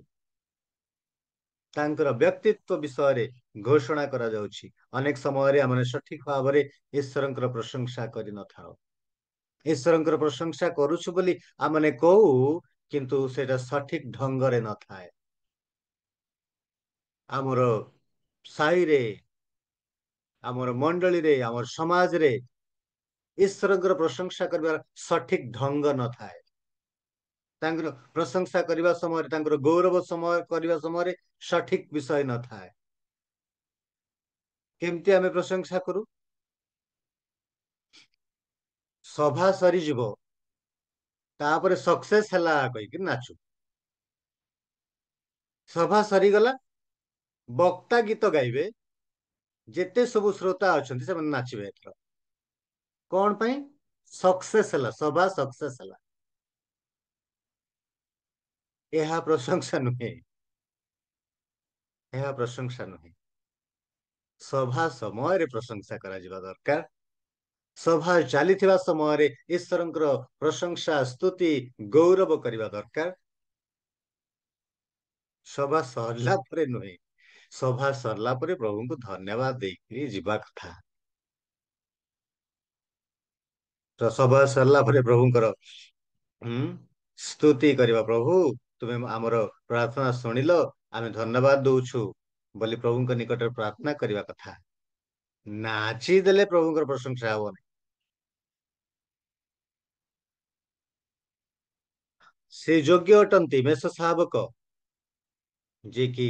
तांकर व्यक्तित्व विषय रे घोषणा करा जाउछि अनेक समय रे हमने सठिक भाव रे ईश्वरंकर प्रशंसा करि न थाओ ईश्वरंकर प्रशंसा करूछु बोली आमने कहू किंतु सेटा सठिक ढंग रे न थाए आमर साई रे आमर मंडली रे आमर समाज रे ईश्वरंकर प्रशंसा करबार सठिक ढंग न थाए तांकर प्रशंसा करबा समय रे तांकर गौरव समय करबा समय रे सठिक विषय न थाए केमती आमे प्रशंसा करू सभा सरी जीवो तापर सक्सेस हला कहि कि नाचू सभा सरी गला वक्ता गीत गाइबे जेते सब श्रोता अछंती से नाचबे एथर कोन पई सक्सेस हला सभा सक्सेस हला एहा प्रशंसा नुहे एहा प्रशंसा नुहे सभा समय रे प्रशंसा करा जिबा दरकार सभा चलीथिबा समय रे ईश्वरंकर प्रशंसा स्तुति गौरव करिबा दरकार सभा सरला परे नुहे सभा सरला परे प्रभु को धन्यवाद देकरी जीवा कथा तो सभा सरला परे प्रभुंकर स्तुति करिबा प्रभु ତୁମେ ଆମର ପ୍ରାର୍ଥନା ଶୁଣିଲ, ଆମେ ଧନ୍ୟବାଦ ଦଉଛୁ ବୋଲି ପ୍ରଭୁଙ୍କ ନିକଟରେ ପ୍ରାର୍ଥନା କରିବା କଥା। ନାଚି ଦେଲେ ପ୍ରଭୁଙ୍କର ପ୍ରଶଂସା ହବନି। ସେ ଯୋଗ୍ୟ ଅଟନ୍ତି ମେଷ ଶାବକ, ଯିଏ କି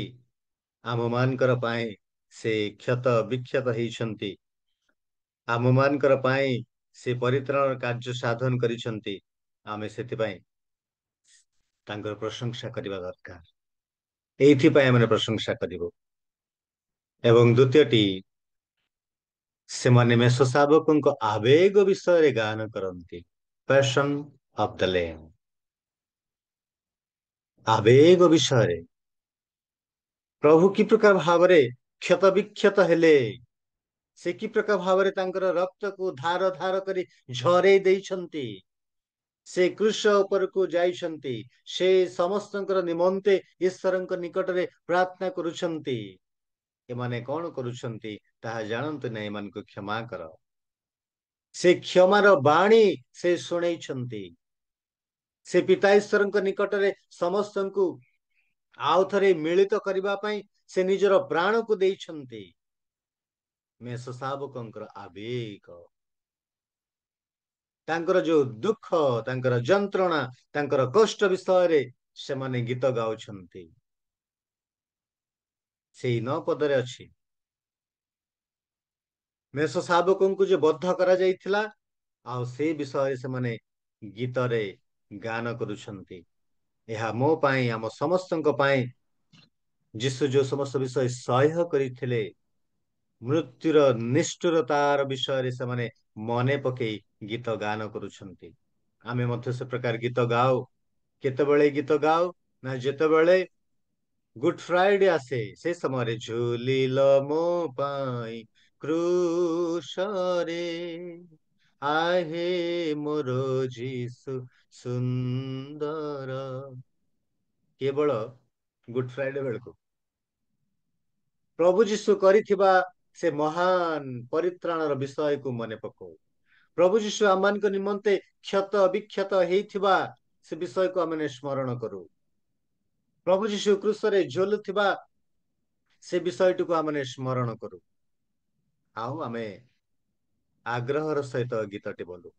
ଆମ ମାନଙ୍କର ପାଇଁ ସେ କ୍ଷତ ବିକ୍ଷତ ହେଇଛନ୍ତି, ଆମ ମାନଙ୍କର ପାଇଁ ସେ ପରିତ୍ରାଣ କାର୍ଯ୍ୟ ସାଧନ କରିଛନ୍ତି। ଆମେ ସେଥିପାଇଁ ତାଙ୍କର ପ୍ରଶଂସା କରିବା ଦରକାର। ଏଇଥିପାଇଁ ଆମେ ପ୍ରଶଂସା କରିବୁ। ଏବଂ ଦ୍ଵିତୀୟଟି, ସେମାନେ ମେଷ ଶାବକଙ୍କ ଆବେଗ ବିଷୟରେ ଗାନ କରନ୍ତି। ପ୍ୟାସନ ଅଫ ଦ ଲେମ୍, ଆବେଗ ବିଷୟରେ ପ୍ରଭୁ କି ପ୍ରକାର ଭାବରେ କ୍ଷତ ବିକ୍ଷତ ହେଲେ, ସେ କି ପ୍ରକାର ଭାବରେ ତାଙ୍କର ରକ୍ତକୁ ଧାର ଧାର କରି ଝରେଇ ଦେଇଛନ୍ତି, ସେ କୃଷ ଉପରକୁ ଯାଇଛନ୍ତି, ସେ ସମସ୍ତଙ୍କର ନିମନ୍ତେ ଈଶ୍ୱରଙ୍କ ନିକଟରେ ପ୍ରାର୍ଥନା କରୁଛନ୍ତି। ଏମାନେ କଣ କରୁଛନ୍ତି ତାହା ଜାଣନ୍ତୁ ନାହିଁ, ଏମାନଙ୍କୁ କ୍ଷମା କର। ସେ କ୍ଷମାର ବାଣୀ ସେ ଶୁଣେଇଛନ୍ତି। ସେ ପିତା ଈଶ୍ୱରଙ୍କ ନିକଟରେ ସମସ୍ତଙ୍କୁ ଆଉ ଥରେ ମିଳିତ କରିବା ପାଇଁ ସେ ନିଜର ପ୍ରାଣକୁ ଦେଇଛନ୍ତି। ମେଷ ଶାବକଙ୍କର ଆବେଗ, ତାଙ୍କର ଯୋଉ ଦୁଃଖ, ତାଙ୍କର ଯନ୍ତ୍ରଣା, ତାଙ୍କର କଷ୍ଟ ବିଷୟରେ ସେମାନେ ଗୀତ ଗାଉଛନ୍ତି। ସେଇ 9 ପଦରେ ଅଛି, ମେଷ ଶାବକଙ୍କୁ ଯେ ବଦ୍ଧ କରାଯାଇଥିଲା, ଆଉ ସେ ବିଷୟରେ ସେମାନେ ଗୀତରେ ଗାନ କରୁଛନ୍ତି। ଏହା ମୋ ପାଇଁ, ଆମ ସମସ୍ତଙ୍କ ପାଇଁ ଯୀଶୁ ଯୋଉ ସମସ୍ତ ବିଷୟ ସହ୍ୟ କରିଥିଲେ, ମୃତ୍ୟୁର ନିଷ୍ଠୁରତାର ବିଷୟରେ ସେମାନେ ମନେ ପକେଇ ଗୀତ ଗାନ କରୁଛନ୍ତି। ଆମେ ମଧ୍ୟ ସେ ପ୍ରକାର ଗୀତ ଗାଉ। କେତେବେଳେ ଗୀତ ଗାଉ ନା, ଯେତେବେଳେ ଗୁଡ ଫ୍ରାଇଡେ ଆସେ, ସେ ସମୟରେ ଝୁଲିଲ ମୋ ପାଇଁ କ୍ରୁଶରେ, ଆହେ ମୋର ଯୀଶୁ ସୁନ୍ଦର। କେବଳ ଗୁଡ ଫ୍ରାଇଡେ ବେଳକୁ ପ୍ରଭୁ ଯୀଶୁ କରିଥିବା ସେ ମହାନ ପରିତ୍ରାଣର ବିଷୟକୁ ମନେ ପକାଉ। ପ୍ରଭୁ ଯୀଶୁ ଆମମାନଙ୍କ ନିମନ୍ତେ କ୍ଷତ ବିକ୍ଷତ ହେଇଥିବା ସେ ବିଷୟକୁ ଆମେ ସ୍ମରଣ କରୁ। ପ୍ରଭୁ ଯୀଶୁ କ୍ରୁଶରେ ଝୁଲୁଥିବା ସେ ବିଷୟଟିକୁ ଆମେ ସ୍ମରଣ କରୁ। ଆଉ ଆମେ ଆଗ୍ରହର ସହିତ ଗୀତଟି ବୋଲୁ।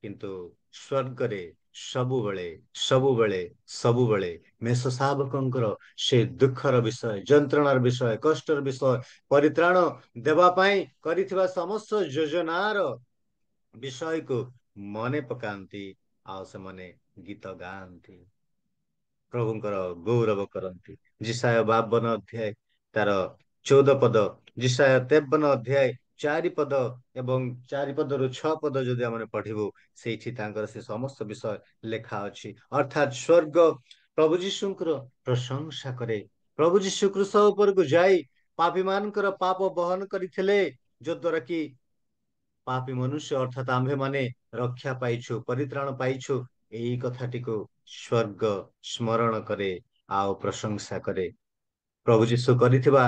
କିନ୍ତୁ ସ୍ୱର୍ଗରେ ସବୁବେଳେ ସବୁବେଳେ ସବୁବେଳେ ମେଷ ଶାବକଙ୍କର ସେ ଦୁଃଖର ବିଷୟ, ଯନ୍ତ୍ରଣାର ବିଷୟ, କଷ୍ଟର ବିଷୟ, ପରିତ୍ରାଣ ଦେବା ପାଇଁ କରିଥିବା ସମସ୍ତ ଯୋଜନାର ବିଷୟକୁ ମନେ ପକାନ୍ତି, ଆଉ ସେମାନେ ଗୀତ ଗାଆନ୍ତି, ପ୍ରଭୁଙ୍କର ଗୌରବ କରନ୍ତି। ଯିଶାୟ 52 ଅଧ୍ୟାୟ ତାର 14 ପଦ, ଯିଶାୟ 53 ଅଧ୍ୟାୟ 4 ପଦ ଏବଂ 4 ପଦରୁ 6 ପଦ ଯଦି ଆମେ ପଢିବୁ, ସେଇଠି ତାଙ୍କର ସେ ସମସ୍ତ ବିଷୟ ଲେଖା ଅଛି। ଅର୍ଥାତ ସ୍ୱର୍ଗ ପ୍ରଭୁ ଯୀଶୁଙ୍କର ପ୍ରଶଂସା କରେ। ପ୍ରଭୁ ଯୀଶୁ କ୍ରୁଶ ଉପରକୁ ଯାଇ ପାପୀ ମାନଙ୍କର ପାପ ବହନ କରିଥିଲେ, ଯଦ୍ୱାରା କି ପାପୀ ମନୁଷ୍ୟ ଅର୍ଥାତ ଆମ୍ଭେମାନେ ରକ୍ଷା ପାଇଛୁ, ପରିତ୍ରାଣ ପାଇଛୁ। ଏଇ କଥାଟିକୁ ସ୍ୱର୍ଗ ସ୍ମରଣ କରେ ଆଉ ପ୍ରଶଂସା କରେ। ପ୍ରଭୁ ଯୀଶୁ କରିଥିବା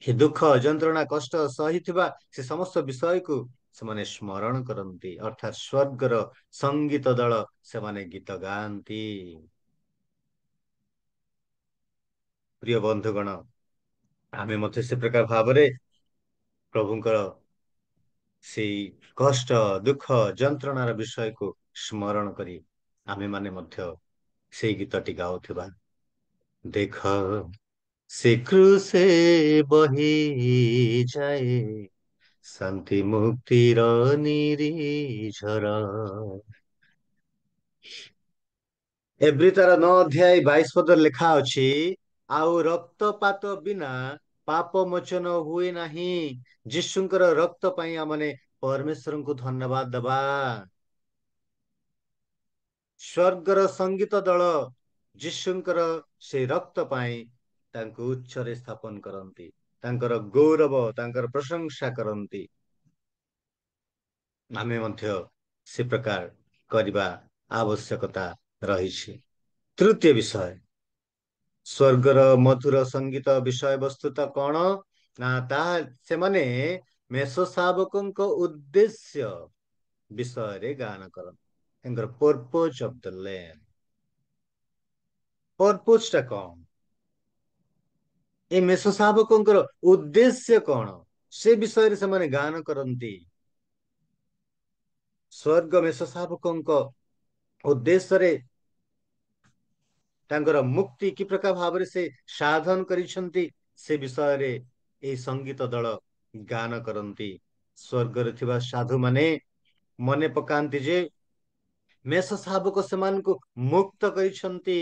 ଏ ଦୁଃଖ ଯନ୍ତ୍ରଣା କଷ୍ଟ ସହିଥିବା ସେ ସମସ୍ତ ବିଷୟକୁ ସେମାନେ ସ୍ମରଣ କରନ୍ତି, ଅର୍ଥାତ ସ୍ୱର୍ଗର ସଙ୍ଗୀତ ଦଳ ସେମାନେ ଗୀତ ଗାଆନ୍ତି। ପ୍ରିୟ ବନ୍ଧୁଗଣ, ଆମେ ମଧ୍ୟ ସେ ପ୍ରକାର ଭାବରେ ପ୍ରଭୁଙ୍କର ସେଇ କଷ୍ଟ ଦୁଃଖ ଯନ୍ତ୍ରଣାର ବିଷୟକୁ ସ୍ମରଣ କରି ଆମେ ମାନେ ମଧ୍ୟ ସେଇ ଗୀତଟି ଗାଉଥିବା। ଦେଖ ସେ କ୍ରୁଶେ ବହି ଯାଏ ଶାନ୍ତି ମୁକ୍ତିର ନିରିଝର। ଏବ୍ରୀ ତାର 9 ଅଧ୍ୟାୟ 22 ପଦରେ ଲେଖା ଅଛି, ଆଉ ରକ୍ତପାତ ବିନା ପାପ ମୋଚନ ହୁଏ ନାହିଁ। ଯୀଶୁଙ୍କର ରକ୍ତ ପାଇଁ ଆମେ ପରମେଶ୍ୱରଙ୍କୁ ଧନ୍ୟବାଦ ଦେବା। ସ୍ୱର୍ଗର ସଙ୍ଗୀତ ଦଳ ଯୀଶୁଙ୍କର ସେ ରକ୍ତ ପାଇଁ ତାଙ୍କୁ ଉଚ୍ଚରେ ସ୍ଥାପନ କରନ୍ତି, ତାଙ୍କର ଗୌରବ ତାଙ୍କର ପ୍ରଶଂସା କରନ୍ତି। ଆମେ ମଧ୍ୟ ସେ ପ୍ରକାର କରିବା ଆବଶ୍ୟକତା ରହିଛି। ତୃତୀୟ ବିଷୟ, ସ୍ୱର୍ଗର ମଧୁର ସଙ୍ଗୀତ ବିଷୟବସ୍ତୁ ତ କଣ ନା, ତାହା ସେମାନେ ମେଷ ଶାବକଙ୍କ ଉଦ୍ଦେଶ୍ୟ ବିଷୟରେ ଗାନ କରନ୍ତି। ତାଙ୍କର ପର୍ପୋଜ ଅଫ ଦ ଲ୍ୟାଣ୍ଡ, ପର୍ପୋଜଟା କଣ, ଏ ମେଷ ଶାବକଙ୍କର ଉଦ୍ଦେଶ୍ୟ କଣ, ସେ ବିଷୟରେ ସେମାନେ ଗାନ କରନ୍ତି। ସ୍ୱର୍ଗ ମେଷ ଶାବକଙ୍କ ଉଦ୍ଦେଶ୍ୟରେ ତାଙ୍କର ମୁକ୍ତି କି ପ୍ରକାର ଭାବରେ ସେ ସାଧନ କରିଛନ୍ତି, ସେ ବିଷୟରେ ଏହି ସଙ୍ଗୀତ ଦଳ ଗାନ କରନ୍ତି। ସ୍ୱର୍ଗରେ ଥିବା ସାଧୁମାନେ ମନେ ପକାନ୍ତି ଯେ ମେଷ ଶାବକ ସେମାନଙ୍କୁ ମୁକ୍ତ କରିଛନ୍ତି,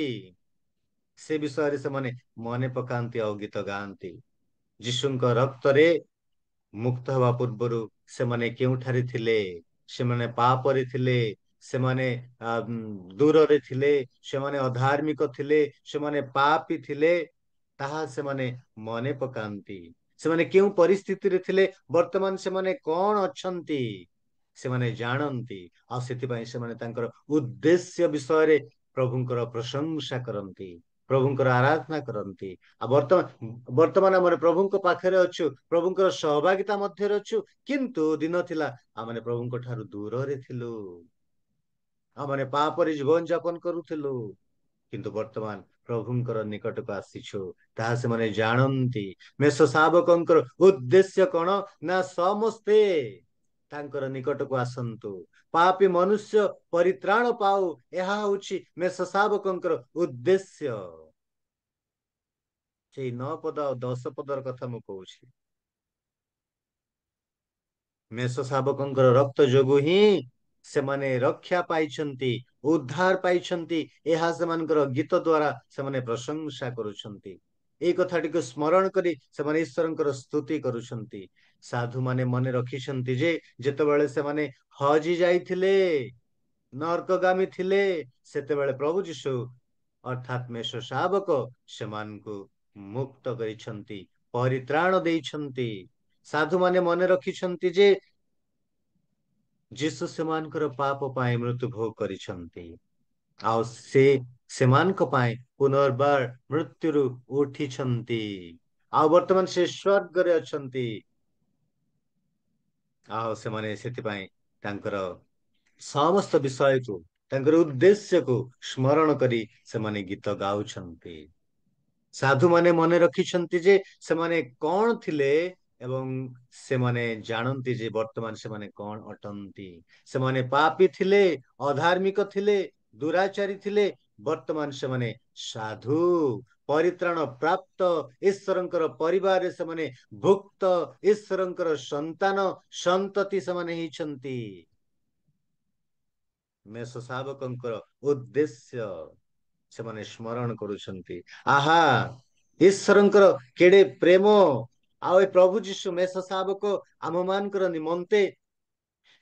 ସେ ବିଷୟରେ ସେମାନେ ମନେ ପକାନ୍ତି ଆଉ ଗୀତ ଗାଆନ୍ତି। ଯୀଶୁଙ୍କ ରକ୍ତରେ ମୁକ୍ତ ହେବା ପୂର୍ବରୁ ସେମାନେ କେଉଁଠାରେ ଥିଲେ? ସେମାନେ ପାପରେ ଥିଲେ, ସେମାନେ ଦୂରରେ ଥିଲେ, ସେମାନେ ଅଧାର୍ମିକ ଥିଲେ, ସେମାନେ ପାପୀ ଥିଲେ, ତାହା ସେମାନେ ମନେ ପକାନ୍ତି। ସେମାନେ କେଉଁ ପରିସ୍ଥିତିରେ ଥିଲେ, ବର୍ତ୍ତମାନ ସେମାନେ କଣ ଅଛନ୍ତି ସେମାନେ ଜାଣନ୍ତି, ଆଉ ସେଥିପାଇଁ ସେମାନେ ତାଙ୍କର ଉଦ୍ଦେଶ୍ୟ ବିଷୟରେ ପ୍ରଭୁଙ୍କର ପ୍ରଶଂସା କରନ୍ତି, ପ୍ରଭୁଙ୍କର ଆରାଧନା କରନ୍ତି। ଆଉ ବର୍ତ୍ତମାନ ଆମର ପ୍ରଭୁଙ୍କ ପାଖରେ ଅଛୁ, ପ୍ରଭୁଙ୍କର ସହଭାଗିତା ମଧ୍ୟରେ ଅଛୁ, କିନ୍ତୁ ଦିନ ଥିଲା ଆମେ ପ୍ରଭୁଙ୍କ ଠାରୁ ଦୂରରେ ଥିଲୁ, ଆମେ ପାପରେ ଜୀବନ ଯାପନ କରୁଥିଲୁ, କିନ୍ତୁ ବର୍ତ୍ତମାନ ପ୍ରଭୁଙ୍କର ନିକଟକୁ ଆସିଛୁ, ତାହା ସେମାନେ ଜାଣନ୍ତି। ମେଷ ଶାବକଙ୍କର ଉଦ୍ଦେଶ୍ୟ କଣ ନା ସମସ୍ତେ ତାଙ୍କର ନିକଟକୁ ଆସନ୍ତୁ, ପାପୀ ମନୁଷ୍ୟ ପରିତ୍ରାଣ ପାଉ, ଏହା ହଉଛି ମେଷ ଶାବକଙ୍କର ଉଦ୍ଦେଶ୍ୟ। ସେଇ 9 ପଦ ଆଉ 10 ପଦର କଥା ମୁଁ କହୁଛି। ମେଷ ଶାବକଙ୍କର ରକ୍ତ ଯୋଗୁ ହିଁ ସେମାନେ ରକ୍ଷା ପାଇଛନ୍ତି, ଉଦ୍ଧାର ପାଇଛନ୍ତି, ଏହା ସେମାନଙ୍କର ଗୀତ ଦ୍ଵାରା ସେମାନେ ପ୍ରଶଂସା କରୁଛନ୍ତି। ଏଇ କଥାଟିକୁ ସ୍ମରଣ କରି ସେମାନେ ଈଶ୍ୱରଙ୍କର ସ୍ତୁତି କରୁଛନ୍ତି। ସାଧୁମାନେ ମନେ ରଖିଛନ୍ତି ଯେ ଯେତେବେଳେ ସେମାନେ ହଜି ଯାଇଥିଲେ, ନର୍କଗାମୀ ଥିଲେ, ସେତେବେଳେ ପ୍ରଭୁ ଯୀଶୁ ଅର୍ଥାତ୍ ମେଷ ଶାବକ ସେମାନଙ୍କୁ ମୁକ୍ତ କରିଛନ୍ତି, ପରିତ୍ରାଣ ଦେଇଛନ୍ତି। ସାଧୁମାନେ ମନେ ରଖିଛନ୍ତି ଯେ ଯୀଶୁ ସେମାନଙ୍କର ପାପ ପାଇଁ ମୃତ୍ୟୁ ଭୋଗ କରିଛନ୍ତି, ଆଉ ସେ ସେମାନଙ୍କ ପାଇଁ ପୁନର୍ବାର ମୃତ୍ୟୁରୁ ଉଠିଛନ୍ତି, ଆଉ ବର୍ତ୍ତମାନ ସେ ସ୍ୱର୍ଗରେ ଅଛନ୍ତି। ଆଉ ସେମାନେ ସେଥିପାଇଁ ତାଙ୍କର ସମସ୍ତ ବିଷୟକୁ, ତାଙ୍କର ଉଦ୍ଦେଶ୍ୟକୁ ସ୍ମରଣ କରି ସେମାନେ ଗୀତ ଗାଉଛନ୍ତି। ସାଧୁମାନେ ମନେ ରଖିଛନ୍ତି ଯେ ସେମାନେ କଣ ଥିଲେ ଏବଂ ସେମାନେ ଜାଣନ୍ତି ଯେ ବର୍ତ୍ତମାନ ସେମାନେ କଣ ଅଟନ୍ତି। ସେମାନେ ପାପୀ ଥିଲେ, ଅଧାର୍ମିକ ଥିଲେ, ଦୁରାଚାରୀ ଥିଲେ, ବର୍ତ୍ତମାନ ସେମାନେ ସାଧୁ, ପରିତ୍ରାଣ ପ୍ରାପ୍ତ, ଈଶ୍ୱରଙ୍କର ପରିବାରରେ ସେମାନେ ଭୁକ୍ତ, ଈଶ୍ୱରଙ୍କର ସନ୍ତାନ ସନ୍ତତି ସେମାନେ ହେଇଛନ୍ତି। ମେଷ ଶାବକଙ୍କର ଉଦ୍ଦେଶ୍ୟ ସେମାନେ ସ୍ମରଣ କରୁଛନ୍ତି। ଆହା, ଈଶ୍ୱରଙ୍କର କେଡେ ପ୍ରେମ, ଆଉ ଏ ପ୍ରଭୁ ଯୀଶୁ ମେଷ ଶାବକ ଆମ ମାନଙ୍କର ନିମନ୍ତେ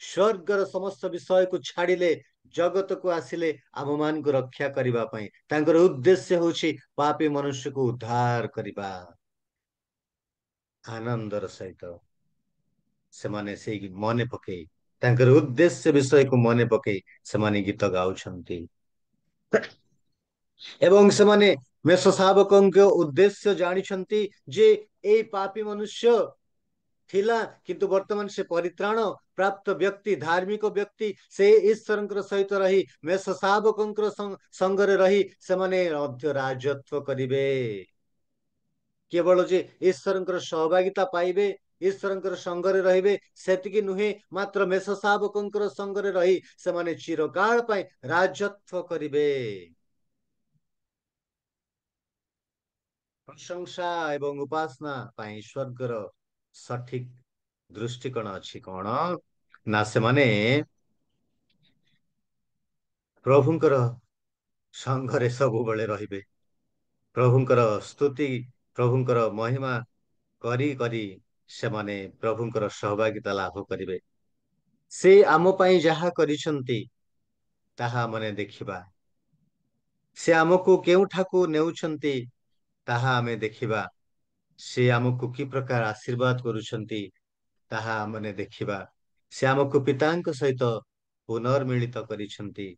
ସ୍ୱର୍ଗର ସମସ୍ତ ବିଷୟକୁ ଛାଡ଼ିଲେ, ଜଗତକୁ ଆସିଲେ ଆମ ମାନଙ୍କୁ ରକ୍ଷା କରିବା ପାଇଁ। ତାଙ୍କର ଉଦ୍ଦେଶ୍ୟ ହଉଛି ପାପୀ ମନୁଷ୍ୟକୁ ଉଦ୍ଧାର କରିବା। ଆନନ୍ଦର ସହିତ ସେମାନେ ସେଇ ମନେ ପକେଇ, ତାଙ୍କର ଉଦ୍ଦେଶ୍ୟ ବିଷୟକୁ ମନେ ପକେଇ ସେମାନେ ଗୀତ ଗାଉଛନ୍ତି। ଏବଂ ସେମାନେ ମେଷ ଶାବକଙ୍କ ଉଦ୍ଦେଶ୍ୟ ଜାଣିଛନ୍ତି ଯେ ଏଇ ପାପୀ ମନୁଷ୍ୟ ଥିଲା, କିନ୍ତୁ ବର୍ତ୍ତମାନ ସେ ପରିତ୍ରାଣ ପ୍ରାପ୍ତ ବ୍ୟକ୍ତି, ଧାର୍ମିକ ବ୍ୟକ୍ତି, ସେ ଈଶ୍ୱରଙ୍କର ସହିତ ରହି, ମେଷ ଶାବକଙ୍କର ସଙ୍ଗରେ ରହି ସେମାନେ ମଧ୍ୟ ରାଜତ୍ୱ କରିବେ। କେବଳ ଯେ ଈଶ୍ୱରଙ୍କର ସହଭାଗିତା ପାଇବେ, ଈଶ୍ୱରଙ୍କର ସଙ୍ଗରେ ରହିବେ ସେତିକି ନୁହେଁ, ମାତ୍ର ମେଷ ଶାବକଙ୍କର ସଙ୍ଗରେ ରହି ସେମାନେ ଚିରକାଳ ପାଇଁ ରାଜତ୍ୱ କରିବେ। ପ୍ରଶଂସା ଏବଂ ଉପାସନା ପାଇଁ ସ୍ୱର୍ଗର ସଠିକ ଦୃଷ୍ଟିକୋଣ ଅଛି କଣ ନା ସେମାନେ ପ୍ରଭୁଙ୍କର ସଙ୍ଗରେ ସବୁବେଳେ ରହିବେ, ପ୍ରଭୁଙ୍କର ସ୍ତୁତି, ପ୍ରଭୁଙ୍କର ମହିମା କରି କରି ସେମାନେ ପ୍ରଭୁଙ୍କର ସହଭାଗିତା ଲାଭ କରିବେ। ସେ ଆମ ପାଇଁ ଯାହା କରିଛନ୍ତି ତାହା ଆମେ ଦେଖିବା, ସେ ଆମକୁ କେଉଁଠାକୁ ନେଉଛନ୍ତି ତାହା ଆମେ ଦେଖିବା, ସେ ଆମକୁ କି ପ୍ରକାର ଆଶୀର୍ବାଦ କରୁଛନ୍ତି ତାହା ଆମେ ଦେଖିବା, ସେ ଆମକୁ ପିତାଙ୍କ ସହିତ ପୁନର୍ମିଳିତ କରିଛନ୍ତି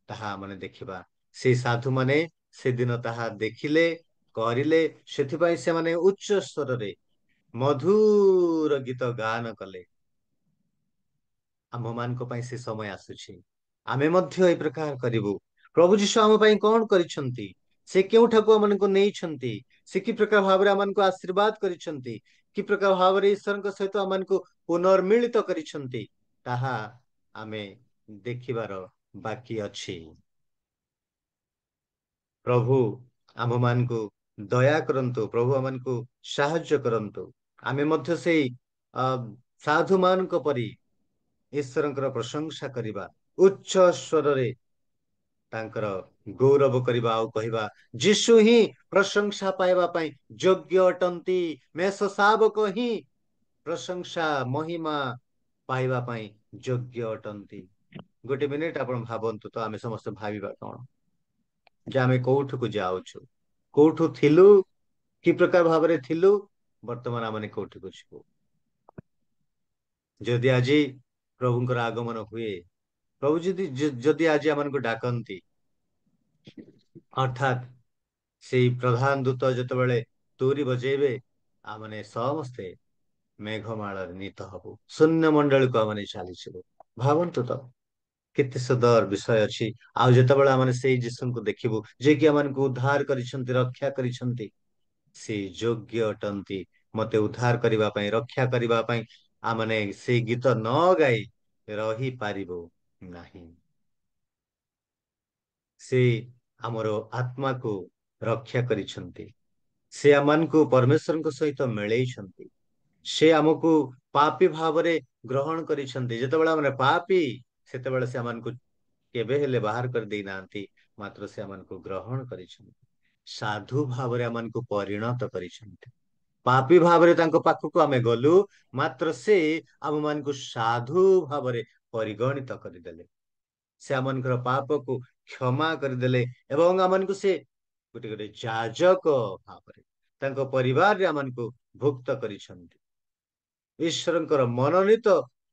ତାହା ଆମେ ଦେଖିବା। ସେ ସାଧୁମାନେ ସେଦିନ ତାହା ଦେଖିଲେ, କରିଲେ, ସେଥିପାଇଁ ସେମାନେ ଉଚ୍ଚ ସ୍ତରରେ ମଧୁର ଗୀତ ଗାନ କଲେ। ଆମ ମାନଙ୍କ ପାଇଁ ସେ ସମୟ ଆସୁଛି, ଆମେ ମଧ୍ୟ ଏ ପ୍ରକାର କରିବୁ। ପ୍ରଭୁ ଯୀଶୁ ଆମ ପାଇଁ କଣ କରିଛନ୍ତି से केउठाକୁ ଆମମାନଙ୍କୁ ନେଇଛନ୍ତି, से कि प्रकार भाବରେ ଆମମାନଙ୍କୁ आशीर्वाद କରିଛନ୍ତି, कि प्रकार भाବରେ ईश्वरଙ୍କ ସହିତ ଆମମାନଙ୍କୁ पुनर्मिलित କରିଛନ୍ତି, ତାहा ଆମେ ଦେଖିବାର ବାକି ଅଛି। प्रभु ଆମମାନଙ୍କୁ ଦୟା କରନ୍ତୁ, ପ୍ରଭୁ ଆମମାନଙ୍କୁ ସାହାଯ୍ୟ କରନ୍ତୁ। ଆମେ ମଧ୍ୟ ସେଇ ସାଧୁ ମାନଙ୍କ ପରି ଈଶ୍ୱରଙ୍କର ପ୍ରଶଂସା କରିବା, ଉଚ୍ଚ ସ୍ୱରରେ ତାଙ୍କର ଗୌରବ କରିବା ଆଉ କହିବା ଯୀଶୁ ହିଁ ପ୍ରଶଂସା ପାଇବା ପାଇଁ ଯୋଗ୍ୟ ଅଟନ୍ତି, ମେଷ ଶାବକ ହିଁ ପ୍ରଶଂସା ମହିମା ପାଇବା ପାଇଁ ଯୋଗ୍ୟ ଅଟନ୍ତି। ଗୋଟେ ମିନିଟ ଆପଣ ଭାବନ୍ତୁ ତ, ଆମେ ସମସ୍ତେ ଭାବିବା କଣ ଯେ ଆମେ କୋଉଠୁକୁ ଯାଉଛୁ, କୋଉଠୁ ଥିଲୁ, କି ପ୍ରକାର ଭାବରେ ଥିଲୁ, ବର୍ତ୍ତମାନ ଆମେ କୋଉଠିକୁ ଯିବୁ। ଯଦି ଆଜି ପ୍ରଭୁଙ୍କର ଆଗମନ ହୁଏ, ପ୍ରଭୁ ଯଦି ଆଜି ଆମମାନଙ୍କୁ ଡାକନ୍ତି, ଅର୍ଥାତ୍ ସେଇ ପ୍ରଧାନ ଦୂତ ଯେତେବେଳେ ତୁରୀ ବଜେଇବେ, ଆମେ ସମସ୍ତେ ମେଘମାଳରେ ନୀତ ହବୁ, ଶୂନ୍ୟ ମଣ୍ଡଳୀକୁ ଆମେ ଚାଲିଯିବୁ। ଭାବନ୍ତୁ ତ କେତେ ସୁନ୍ଦର ବିଷୟ ଅଛି। ଆଉ ଯେତେବେଳେ ଆମେ ସେଇ ଯୀଶୁଙ୍କୁ ଦେଖିବୁ, ଯିଏକି ଆମମାନଙ୍କୁ ଉଦ୍ଧାର କରିଛନ୍ତି, ରକ୍ଷା କରିଛନ୍ତି, ସେ ଯୋଗ୍ୟ ଅଟନ୍ତି ମତେ ଉଦ୍ଧାର କରିବା ପାଇଁ, ରକ୍ଷା କରିବା ପାଇଁ। ଆମେ ସେଇ ଗୀତ ନ ଗାଇ ରହିପାରିବୁ ନାହିଁ। ସେ ଆମର ଆତ୍ମାକୁ ରକ୍ଷା କରିଛନ୍ତି, ସେ ଆମମାନଙ୍କୁ ପରମେଶ୍ୱରଙ୍କ ସହିତ ମିଳେଇଛନ୍ତି, ସେ ଆମକୁ ପାପୀ ଭାବରେ ଗ୍ରହଣ କରିଛନ୍ତି। ଯେତେବେଳେ ଆମେ ପାପୀ, ସେତେବେଳେ ସେ ଆମମାନଙ୍କୁ କେବେ ହେଲେ ବାହାର କରିଦେଇ ନାହାନ୍ତି, ମାତ୍ର ସେ ଆମମାନଙ୍କୁ ଗ୍ରହଣ କରିଛନ୍ତି, ସାଧୁ ଭାବରେ ଆମମାନଙ୍କୁ ପରିଣତ କରିଛନ୍ତି। ପାପୀ ଭାବରେ ତାଙ୍କ ପାଖକୁ ଆମେ ଗଲୁ, ମାତ୍ର ସେ ଆମମାନଙ୍କୁ ସାଧୁ ଭାବରେ ପରିଗଣିତ କରିଦେଲେ। ସେ ଆମମାନଙ୍କର ପାପକୁ କ୍ଷମା କରିଦେଲେ ଏବଂ ଆମମାନଙ୍କୁ ସେ ଗୋଟେ ଗୋଟେ ଯାଜକ ଭାବରେ ତାଙ୍କ ପରିବାରରେ ଆମମାନଙ୍କୁ ଭୁକ୍ତ କରିଛନ୍ତି। ଈଶ୍ୱରଙ୍କର ମନୋନୀତ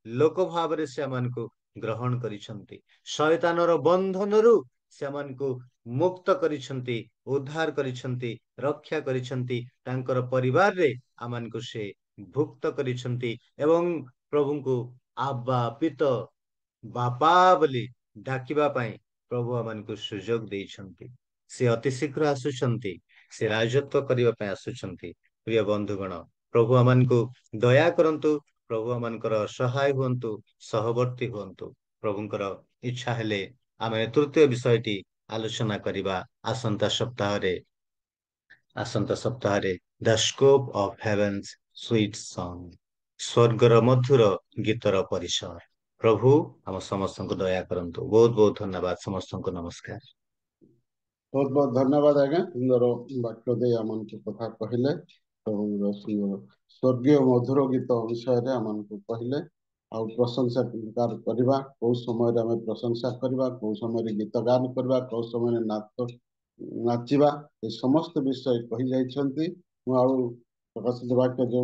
ଲୋକ ଭାବରେ ସେମାନଙ୍କୁ ଗ୍ରହଣ କରିଛନ୍ତି। ଶୟତାନର ବନ୍ଧନରୁ ସେମାନଙ୍କୁ ମୁକ୍ତ କରିଛନ୍ତି, ଉଦ୍ଧାର କରିଛନ୍ତି, ରକ୍ଷା କରିଛନ୍ତି। ତାଙ୍କର ପରିବାରରେ ଆମମାନଙ୍କୁ ସେ ଭୁକ୍ତ କରିଛନ୍ତି ଏବଂ ପ୍ରଭୁଙ୍କୁ ଆବା ପିତ ବାପା ବୋଲି ଡାକିବା ପାଇଁ ପ୍ରଭୁ ଆମମାନଙ୍କୁ ସୁଯୋଗ ଦେଇଛନ୍ତି। ସେ ଅତି ଶୀଘ୍ର ଆସୁଛନ୍ତି, ସେ ରାଜତ୍ୱ କରିବା ପାଇଁ ଆସୁଛନ୍ତି। ପ୍ରିୟ ବନ୍ଧୁଗଣ, ପ୍ରଭୁ ଆମମାନଙ୍କୁ ଦୟା କରନ୍ତୁ, ପ୍ରଭୁ ଆମମାନଙ୍କର ସହାୟ ହୁଅନ୍ତୁ, ସହବର୍ତ୍ତୀ ହୁଅନ୍ତୁ। ପ୍ରଭୁଙ୍କର ଇଚ୍ଛା ହେଲେ ଆମେ ତୃତୀୟ ବିଷୟଟି ଆଲୋଚନା କରିବା ଆସନ୍ତା ସପ୍ତାହରେ ଦ ସ୍କୋପ ଅଫ ହେଭେନ୍ସ ସୁଇଟ୍ ସଙ୍ଗ, ସ୍ୱର୍ଗର ମଧୁର ଗୀତର ପରିସର। ପ୍ରଭୁ ଆମ ସମସ୍ତଙ୍କୁ ଦୟା କରନ୍ତୁ। ବହୁତ ବହୁତ ଧନ୍ୟବାଦ, ସମସ୍ତଙ୍କୁ ନମସ୍କାର। बहुत बहुत धन्यवाद आज्ञा, सुंदर वाक्य दे आमनको कथा कहले, प्रभुर सुंदर स्वर्गीय मधुर गीत विषय आमको कहले। आ प्रशंसा करवा, कौ समय आम प्रशंसा करवा, कौ समय गीत गान करवा, कौ समय नाचिबा, ये समस्त विषय कही जाइछन्ति। प्रकाशित वाक्य जो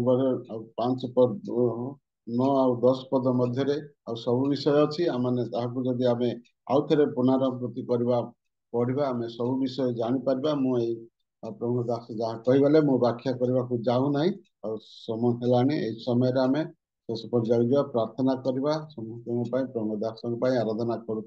5 पद 9 और 10 पद मध्य सब विषय अच्छी आमने जदि आम आउ थे पुनरावृत्ति करवा पढ़ा, आम सब विषय जानीपर। मुझे प्रभु दास जहाँ कहीगले मु व्याख्या करने को जाऊना, समय है समय आम शेष पर्याय प्रार्थना करवा। समस्त प्रभु दास आराधना कर